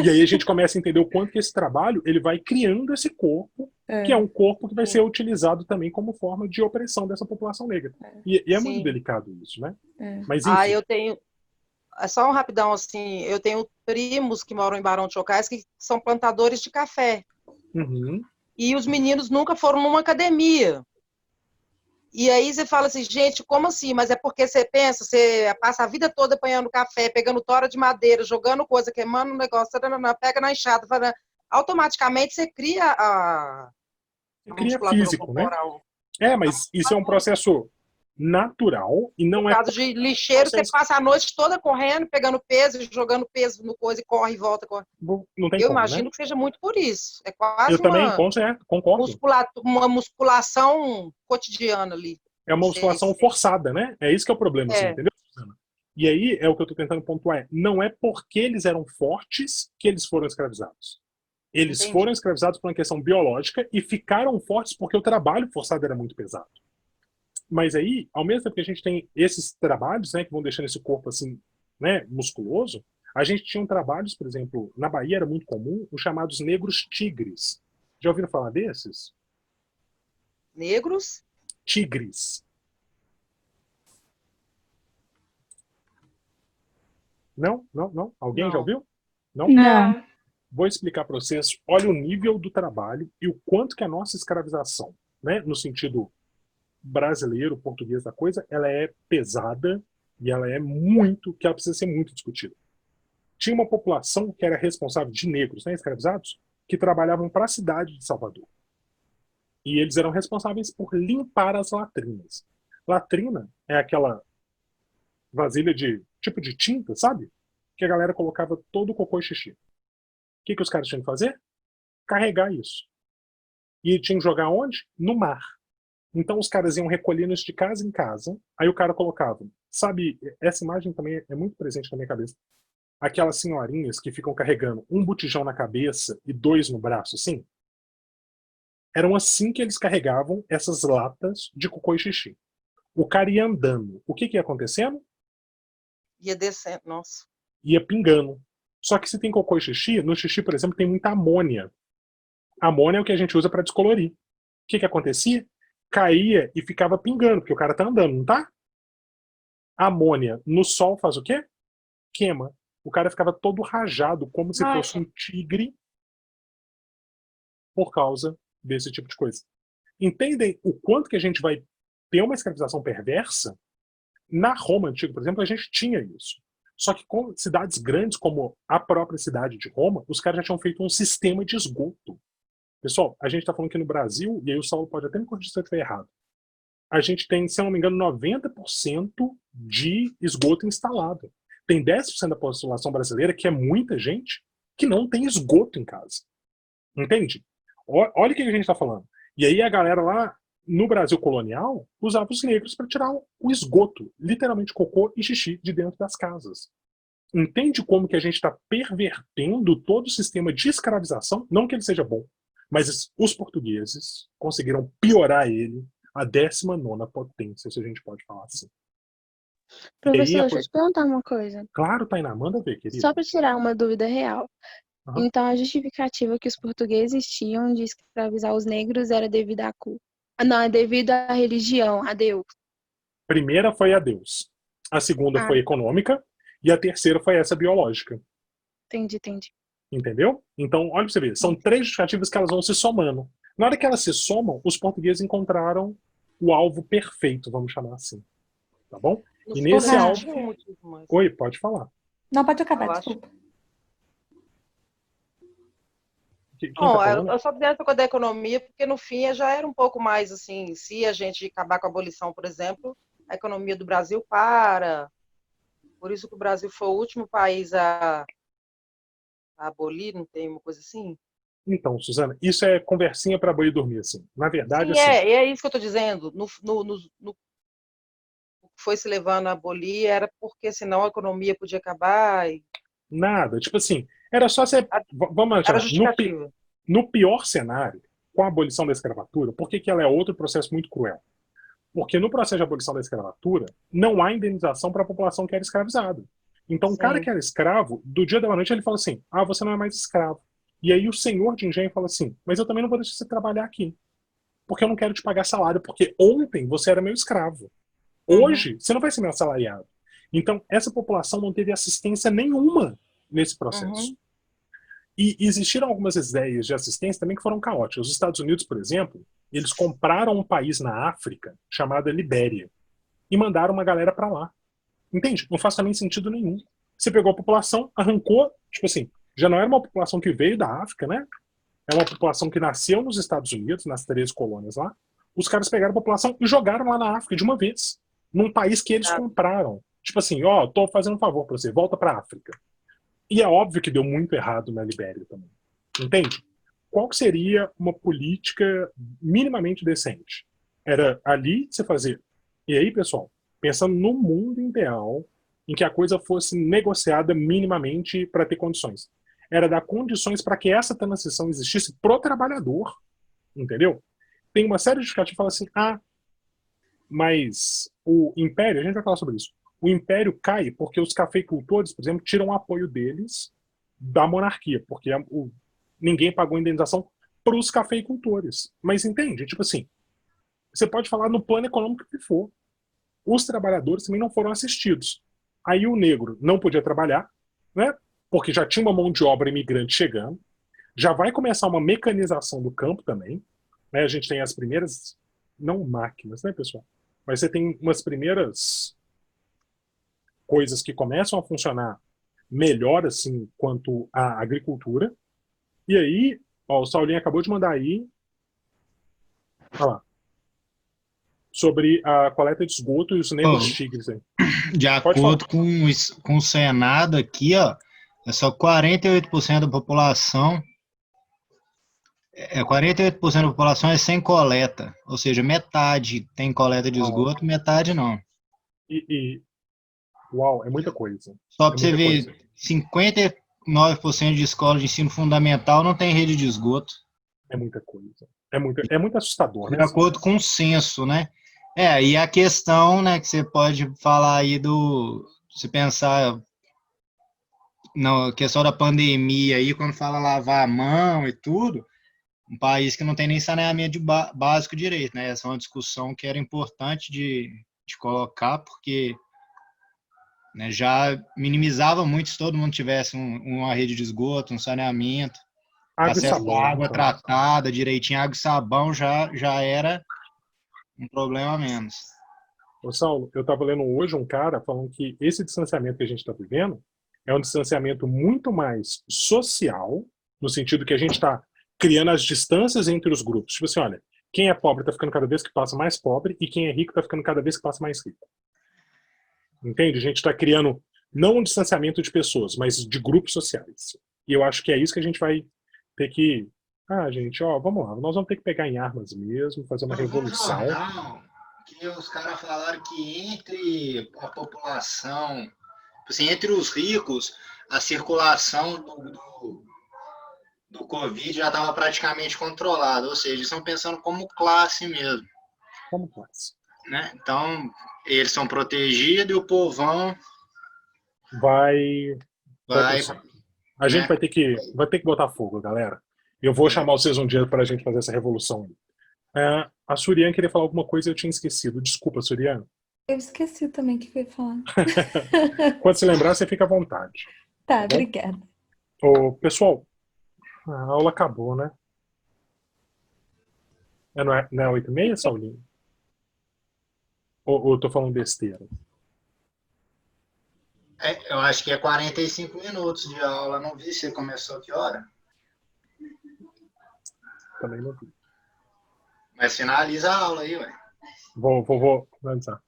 E aí a gente começa a entender o quanto que esse trabalho ele vai criando esse corpo, que é um corpo que vai ser utilizado também como forma de opressão dessa população negra. E é muito delicado isso, né? Mas, enfim. Eu tenho... Só um rapidão, assim, eu tenho primos que moram em Barão de Chocais que são plantadores de café. Uhum. E os meninos nunca foram numa academia. E aí você fala assim, gente, como assim? Mas é porque você passa a vida toda apanhando café, pegando tora de madeira, jogando coisa, queimando um negócio, pega na enxada, automaticamente você cria a musculatura físico, corporal. Né? Mas isso é um processo natural e não no caso de lixeiro, você passa a noite toda correndo, pegando peso, jogando peso no coisa e corre e volta. Corre. Não tem eu como, imagino né? que seja muito por isso. É quase eu também concordo. Uma musculação cotidiana ali. É uma musculação forçada, né? É isso que é o problema, assim, entendeu, Susana? E aí é o que eu estou tentando pontuar. Não é porque eles eram fortes que eles foram escravizados. Eles foram escravizados por uma questão biológica e ficaram fortes porque o trabalho forçado era muito pesado. Mas aí, ao mesmo tempo que a gente tem esses trabalhos, né, que vão deixando esse corpo assim, né, musculoso, a gente tinha trabalhos, por exemplo, na Bahia era muito comum, os chamados negros tigres. Já ouviram falar desses? Negros? Tigres. Não? Alguém já ouviu? Não? Não. Vou explicar para vocês. Olha o nível do trabalho e o quanto que a nossa escravização, né, no sentido brasileiro, português da coisa, ela é pesada e ela é que ela precisa ser muito discutida. Tinha uma população que era responsável de negros, né, escravizados, que trabalhavam para a cidade de Salvador. E eles eram responsáveis por limpar as latrinas. Latrina é aquela vasilha de tipo de tinta, sabe? Que a galera colocava todo o cocô e xixi. O que os caras tinham que fazer? Carregar isso. E tinham que jogar onde? No mar. Então os caras iam recolhendo isso de casa em casa, aí o cara colocava. Sabe, essa imagem também é muito presente na minha cabeça. Aquelas senhorinhas que ficam carregando um botijão na cabeça e 2 no braço, assim. Eram assim que eles carregavam essas latas de cocô e xixi. O cara ia andando. O que ia acontecendo? Ia descendo, nossa. Ia pingando. Só que se tem cocô e xixi, no xixi, por exemplo, tem muita amônia. Amônia é o que a gente usa para descolorir. O que acontecia? Caía e ficava pingando, porque o cara tá andando, não tá? A amônia no sol faz o quê? Queima. O cara ficava todo rajado, como se fosse um tigre, por causa desse tipo de coisa. Entendem o quanto que a gente vai ter uma escravização perversa? Na Roma antiga, por exemplo, a gente tinha isso. Só que com cidades grandes, como a própria cidade de Roma, os caras já tinham feito um sistema de esgoto. Pessoal, a gente está falando que no Brasil, e aí o Saulo pode até me corrigir se eu estiver errado, a gente tem, se eu não me engano, 90% de esgoto instalado. Tem 10% da população brasileira, que é muita gente, que não tem esgoto em casa. Entende? Olha o que a gente está falando. E aí a galera lá no Brasil colonial usava os negros para tirar o esgoto, literalmente cocô e xixi, de dentro das casas. Entende como que a gente está pervertendo todo o sistema de escravização? Não que ele seja bom, mas os portugueses conseguiram piorar ele à 19ª potência, se a gente pode falar assim. Professor, deixa eu te perguntar uma coisa. Claro, Tainá, manda ver, querido. Só para tirar uma dúvida real. Uhum. Então, a justificativa que os portugueses tinham de escravizar os negros era devido à culpa. Não, é devido à religião, a Deus. Primeira foi a Deus. A segunda foi econômica. E a terceira foi essa biológica. Entendi. Entendeu? Então, olha pra você ver. São 3 justificativas que elas vão se somando. Na hora que elas se somam, os portugueses encontraram o alvo perfeito, vamos chamar assim. Tá bom? E nesse alvo... Oi, pode falar. Não, pode acabar, desculpa. Eu só dentro da economia, porque no fim já era um pouco mais assim, se a gente acabar com a abolição, por exemplo, a economia do Brasil para. Por isso que o Brasil foi o último país a abolir, não tem uma coisa assim? Então, Suzana, isso é conversinha para boi dormir, assim. Na verdade, Sim, assim... é isso que eu estou dizendo. No que foi se levando a abolir era porque senão a economia podia acabar. Nada, tipo assim, era só ser... Vamos Era imaginar, no pior cenário, com a abolição da escravatura, por que ela é outro processo muito cruel? Porque no processo de abolição da escravatura, não há indenização para a população que era escravizada. Então, o cara que era escravo, do dia da noite, ele fala assim, você não é mais escravo. E aí o senhor de engenho fala assim, mas eu também não vou deixar você trabalhar aqui. Porque eu não quero te pagar salário, porque ontem você era meu escravo. Hoje, você não vai ser meu assalariado. Então, essa população não teve assistência nenhuma nesse processo. E existiram algumas ideias de assistência também que foram caóticas. Os Estados Unidos, por exemplo, eles compraram um país na África chamado Libéria e mandaram uma galera para lá. Entende? Não faz também sentido nenhum. Você pegou a população, arrancou, tipo assim, já não era uma população que veio da África, né? É uma população que nasceu nos Estados Unidos, nas 13 colônias lá. Os caras pegaram a população e jogaram lá na África de uma vez. Num país que eles compraram. Tipo assim, tô fazendo um favor pra você, volta pra África. E é óbvio que deu muito errado na Libéria também. Entende? Qual que seria uma política minimamente decente? Era ali você fazer. E aí, pessoal, pensando no mundo ideal, em que a coisa fosse negociada minimamente para ter condições. Era dar condições para que essa transição existisse pro trabalhador. Entendeu? Tem uma série de justificativas que fala assim, mas o império, a gente vai falar sobre isso, o império cai porque os cafeicultores, por exemplo, tiram o apoio deles da monarquia, porque ninguém pagou indenização para os cafeicultores. Mas entende? Tipo assim, você pode falar no plano econômico que for. Os trabalhadores também não foram assistidos. Aí o negro não podia trabalhar, né? Porque já tinha uma mão de obra imigrante chegando. Já vai começar uma mecanização do campo também. Né? A gente tem as primeiras, não máquinas, né, pessoal? Mas você tem umas primeiras coisas que começam a funcionar melhor, assim, quanto à agricultura. E aí, o Saulinho acabou de mandar aí, olha lá, sobre a coleta de esgoto e os negros tigres aí. De acordo com o Senado aqui, é só 48% da população. 48% da população é sem coleta, ou seja, metade tem coleta de esgoto, metade não. Uau, é muita coisa. Só para você ver, 59% de escolas de ensino fundamental não tem rede de esgoto. É muita coisa. É muito assustador, né? De acordo com o censo, né? E a questão, né, que você pode falar aí se pensar na questão da pandemia aí, quando fala lavar a mão e tudo, um país que não tem nem saneamento básico direito, né? Essa é uma discussão que era importante de colocar, porque, né, já minimizava muito se todo mundo tivesse uma rede de esgoto, um saneamento, acesso à água tratada direitinho, água e sabão já era um problema a menos. Ô Saulo, eu estava lendo hoje um cara falando que esse distanciamento que a gente está vivendo é um distanciamento muito mais social, no sentido que a gente está criando as distâncias entre os grupos. Tipo assim, olha, quem é pobre está ficando cada vez que passa mais pobre e quem é rico está ficando cada vez que passa mais rico. Entende? A gente está criando Não um distanciamento de pessoas, mas de grupos sociais. E eu acho que é isso que a gente vai ter que... gente, vamos lá. Nós vamos ter que pegar em armas mesmo, fazer uma revolução. Jornal, que os caras falaram que entre a população, assim, entre os ricos, a circulação do Covid já estava praticamente controlada. Ou seja, eles estão pensando como classe mesmo. Como classe. Né? Então, eles são protegidos e o povão vai a gente né? vai ter que botar fogo, galera. Eu vou chamar vocês um dia para a gente fazer essa revolução. A Surian queria falar alguma coisa e eu tinha esquecido. Desculpa, Surian. Eu esqueci também o que eu ia falar. Quando se lembrar, você fica à vontade. Tá, obrigada. Pessoal, a aula acabou, né? Não é 8h30, Saulinho? Ou eu tô falando besteira? Eu acho que é 45 minutos de aula. Não vi se começou que hora. Também não vi. Mas finaliza a aula aí, ué. Vou finalizar.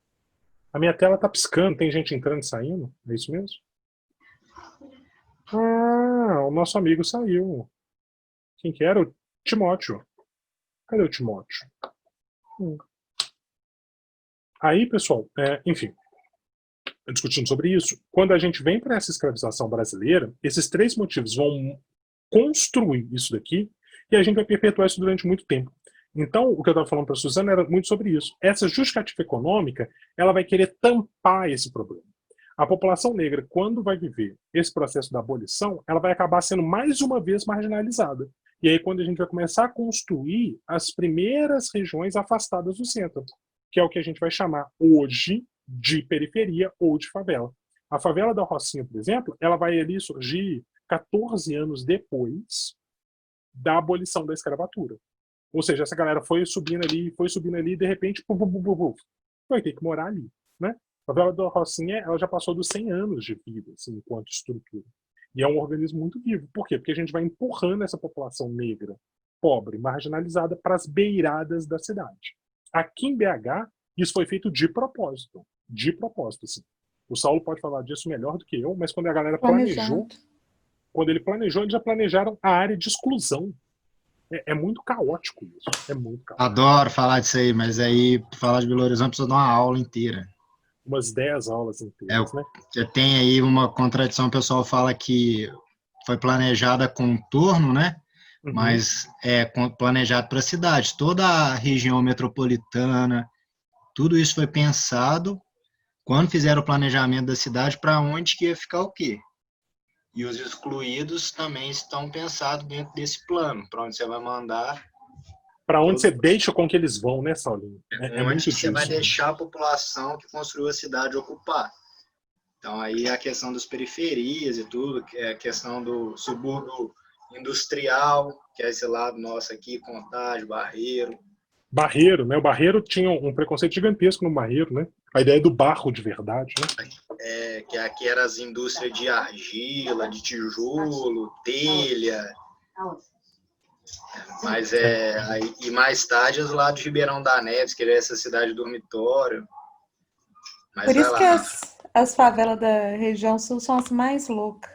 A minha tela tá piscando. Tem gente entrando e saindo? É isso mesmo? O nosso amigo saiu. Quem que era? O Timóteo. Cadê o Timóteo? Aí, pessoal, enfim, discutindo sobre isso, quando a gente vem para essa escravização brasileira, esses 3 motivos vão construir isso daqui e a gente vai perpetuar isso durante muito tempo. Então, o que eu estava falando para a Suzana era muito sobre isso. Essa justificativa econômica, ela vai querer tampar esse problema. A população negra, quando vai viver esse processo da abolição, ela vai acabar sendo mais uma vez marginalizada. E aí, quando a gente vai começar a construir as primeiras regiões afastadas do centro, que é o que a gente vai chamar hoje de periferia ou de favela. A favela da Rocinha, por exemplo, ela vai ali surgir 14 anos depois da abolição da escravatura. Ou seja, essa galera foi subindo ali, e de repente, vai ter que morar ali, né? A favela da Rocinha, ela já passou dos 100 anos de vida, assim, enquanto estrutura. E é um organismo muito vivo. Por quê? Porque a gente vai empurrando essa população negra, pobre, marginalizada, para as beiradas da cidade. Aqui em BH, isso foi feito de propósito. De propósito, assim. O Saulo pode falar disso melhor do que eu, mas quando a galera planejou, eles já planejaram a área de exclusão. É muito caótico isso. É muito caótico. Adoro falar disso aí, mas aí, pra falar de Belo Horizonte, precisa dar uma aula inteira. Umas 10 aulas inteiras, né? Você tem aí uma contradição, o pessoal fala que foi planejada contorno, né? Uhum. Mas é planejado para a cidade. Toda a região metropolitana, tudo isso foi pensado quando fizeram o planejamento da cidade para onde que ia ficar o quê. E os excluídos também estão pensados dentro desse plano, para onde você vai mandar. Para onde você deixa com que eles vão, né, Saulinho? Onde você vai deixar a população que construiu a cidade ocupar. Então aí a questão das periferias e tudo, que é a questão do subúrbio industrial, que é esse lado nosso aqui, Contagem, Barreiro. Barreiro, né? O Barreiro tinha um preconceito gigantesco no Barreiro, né? A ideia do barro de verdade, né? Que aqui eram as indústrias de argila, de tijolo, telha. Mas e mais tarde os lados de Ribeirão da Neves, que é essa cidade dormitório. Mas por isso que as favelas da região sul são as mais loucas.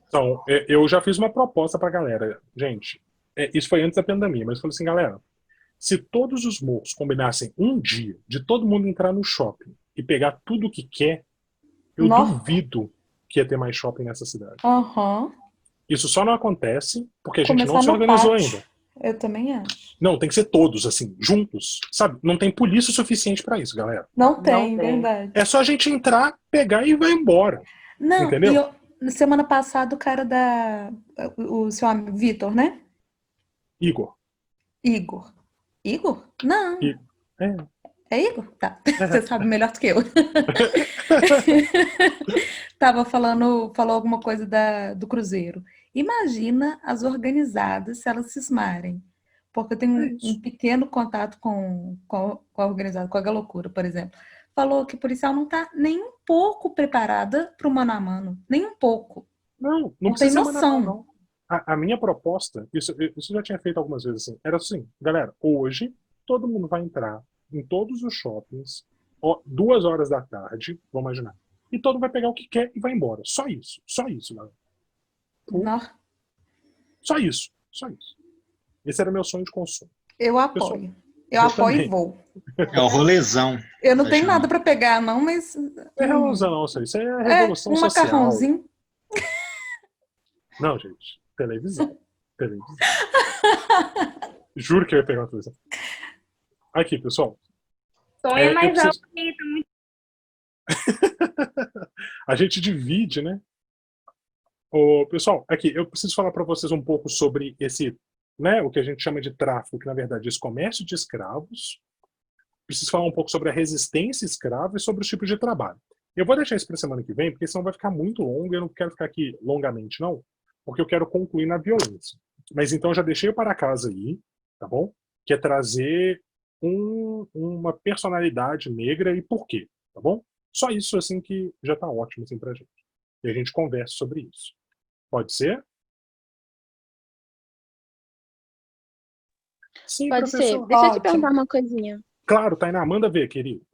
Então, eu já fiz uma proposta pra galera. Gente, isso foi antes da pandemia, mas eu falei assim, galera, se todos os morros combinassem um dia de todo mundo entrar no shopping e pegar tudo o que quer, eu duvido que ia ter mais shopping nessa cidade. Uhum. Isso só não acontece porque a gente não se organizou ainda. Eu também acho. Não, tem que ser todos, assim, juntos. Sabe? Não tem polícia suficiente pra isso, galera. Não tem, verdade. É só a gente entrar, pegar e vai embora. Não, entendeu? Semana passada o cara o seu amigo Vitor, né? Igor? Igor? Não. É Igor? Tá. Você sabe melhor do que eu. Falou alguma coisa do Cruzeiro. Imagina as organizadas se elas cismarem. Porque eu tenho um pequeno contato com a organizada, com a Galocura, por exemplo. Falou que o policial não está nem um pouco preparada para o mano a mano. Nem um pouco. Não tem noção. Mano a mano, não. A minha proposta, isso eu já tinha feito algumas vezes assim, era assim, galera, hoje todo mundo vai entrar em todos os shoppings, 2 horas da tarde, vamos imaginar. e todo mundo vai pegar o que quer e vai embora. Só isso, galera. Nó, Só isso. Esse era meu sonho de consumo. eu Pessoal, apoio. Eu eu apoio também. e vou. É o rolezão. Eu não Vai tenho chamar. nada para pegar, não, mas É revolução, não, isso aí é é revolução um social. macarrãozinho. Não, gente, televisão. Juro que eu ia pegar uma televisão. Aqui, pessoal. Sonha eu mais preciso- alto que tá muito. A gente divide, né? Pessoal, aqui, eu preciso falar para vocês um pouco sobre esse, né, o que a gente chama de tráfico, que na verdade é esse comércio de escravos. Preciso falar um pouco sobre a resistência escrava e sobre os tipos de trabalho. Eu vou deixar isso para semana que vem, porque senão vai ficar muito longo e eu não quero ficar aqui longamente, não, porque eu quero concluir na violência. Mas então eu já deixei para casa aí, tá bom? Que é trazer uma personalidade negra e por quê, tá bom? Só isso, assim, que já tá ótimo, assim, pra gente. E a gente conversa sobre isso. Pode ser? Sim, Pode ser. professor. Deixa eu te Ótimo. perguntar uma coisinha. Claro, Tainá, manda ver, querido.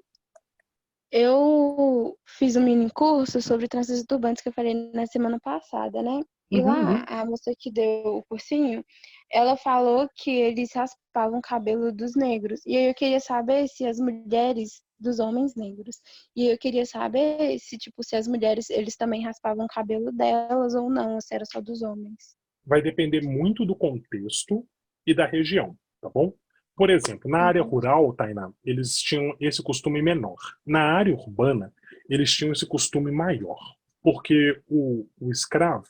Eu fiz um mini curso sobre tranças e turbantes que eu falei na semana passada, né? E lá, a moça que deu o cursinho, ela falou que eles raspavam o cabelo dos negros. E aí eu queria saber se as mulheres dos homens negros. E eu queria saber se, tipo, se as mulheres, eles também raspavam o cabelo delas ou não, ou se era só dos homens. Vai depender muito do contexto e da região, tá bom? Por exemplo, na área rural, Tainá, eles tinham esse costume menor. Na área urbana, eles tinham esse costume maior. Porque o escravo,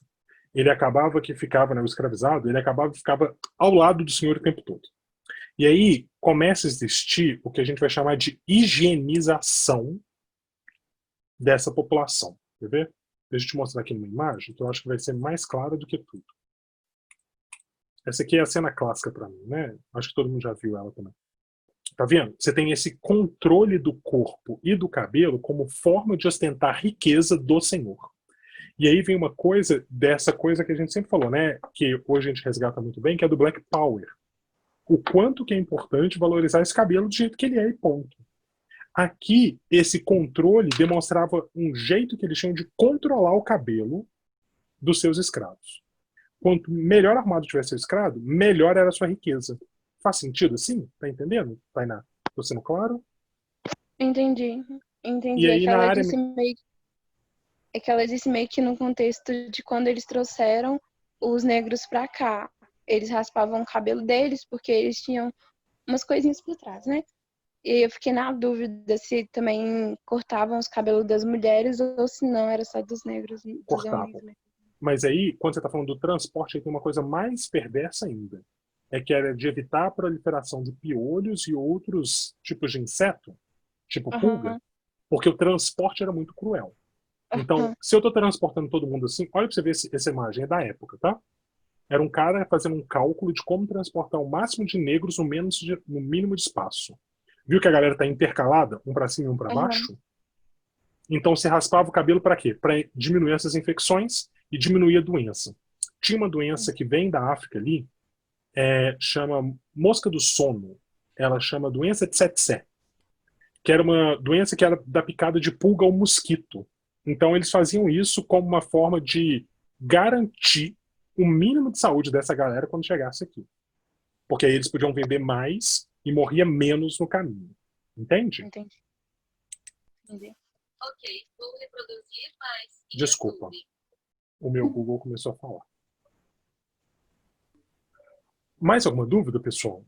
ele acabava que ficava, né, o escravizado, ele acabava que ficava ao lado do senhor o tempo todo. E aí começa a existir o que a gente vai chamar de higienização dessa população. Quer ver? Deixa eu te mostrar aqui numa imagem, que eu acho que vai ser mais clara do que tudo. Essa aqui é a cena clássica para mim, né? Acho que todo mundo já viu ela também. Tá vendo? Você tem esse controle do corpo e do cabelo como forma de ostentar a riqueza do senhor. E aí vem uma coisa dessa coisa que a gente sempre falou, né? Que hoje a gente resgata muito bem, que é do Black Power. O quanto que é importante valorizar esse cabelo do jeito que ele é e ponto. Aqui, esse controle demonstrava um jeito que eles tinham de controlar o cabelo dos seus escravos. Quanto melhor armado tivesse o escravo, melhor era a sua riqueza. Faz sentido assim? Tá entendendo, Tainá? Tô sendo claro? Entendi. E aí, É que na área... ela disse meio que no contexto de quando eles trouxeram os negros pra cá. Eles raspavam o cabelo deles porque eles tinham umas coisinhas por trás, né? E eu fiquei na dúvida se também cortavam os cabelos das mulheres ou se não era só dos negros, dos Cortavam. homens mesmo. Mas aí, quando você está falando do transporte, aí tem uma coisa mais perversa ainda. É que era de evitar a proliferação de piolhos e outros tipos de inseto, tipo pulga, porque o transporte era muito cruel. Então, se eu estou transportando todo mundo assim, olha para você ver essa imagem, é da época, tá? Era um cara fazendo um cálculo de como transportar o máximo de negros no mínimo de espaço. Viu que a galera está intercalada, um para cima e um para baixo? Então, você raspava o cabelo para quê? Para diminuir essas infecções e diminuir a doença. Tinha uma doença que vem da África ali, chama mosca do sono. Ela chama doença de tsetse, que era uma doença que era da picada de pulga ou mosquito. Então, eles faziam isso como uma forma de garantir o mínimo de saúde dessa galera quando chegasse aqui. Porque aí eles podiam vender mais e morria menos no caminho. Entende? Entendi. Ok, vou reproduzir mais. Desculpa. O meu Google começou a falar. Mais alguma dúvida, pessoal?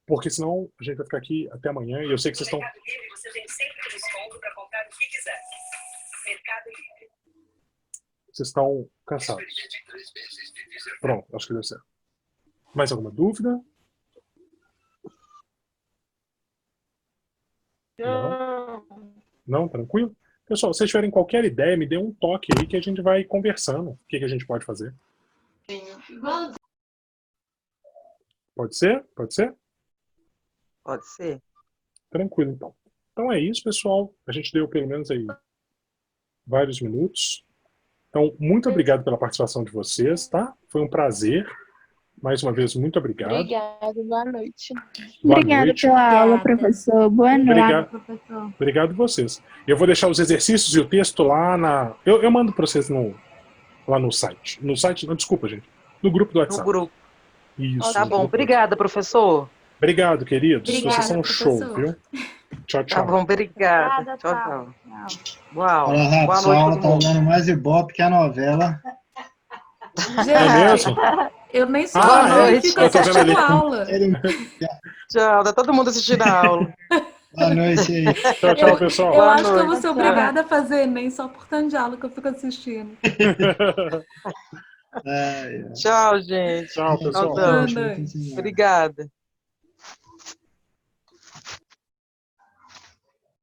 Porque senão a gente vai ficar aqui até amanhã e eu sei que vocês estão... Você tem sempre desconto para comprar o que quiser. Mercado Livre. Vocês estão cansados. Pronto, acho que deu certo. Mais alguma dúvida? Não? Não? Tranquilo? Pessoal, se vocês tiverem qualquer ideia, me dê um toque aí que a gente vai conversando. O que a gente pode fazer? Pode ser? Pode ser? Pode ser. Tranquilo, então. Então é isso, pessoal. A gente deu pelo menos aí vários minutos. Então, muito obrigado pela participação de vocês, tá? Foi um prazer. Mais uma vez, muito obrigado. Obrigada, boa noite. Boa Obrigada noite. pela aula, Obrigada. professor. Boa noite. Obrigado. Professor. Obrigado vocês. Eu vou deixar os exercícios e o texto lá na... Eu mando para vocês lá no site. No site, não, desculpa, gente. No grupo do No WhatsApp. grupo. Isso. Tá no bom. grupo. Obrigada, professor. Obrigado, queridos. Obrigada, Vocês são um show, professor. viu? Tchau, Tá tchau. bom, obrigada. Obrigada, Tchau, tchau. tchau. Uau. Olha, Rafa, Boa sua noite, aula todo tá mundo. dando mais ibope que a novela. É mesmo? Gente, eu nem sou Ah, aluno, é? eu fico Eu tô vendo ali. assistindo aula. Tchau. Tá todo mundo assistindo a aula. Boa noite aí. Tchau, tchau, pessoal. Eu Boa acho que eu vou noite. ser obrigada a fazer Enem só por tanto de aula que eu fico assistindo. Ai, Tchau, gente. Tchau, pessoal. Boa Saudade. noite. Obrigada.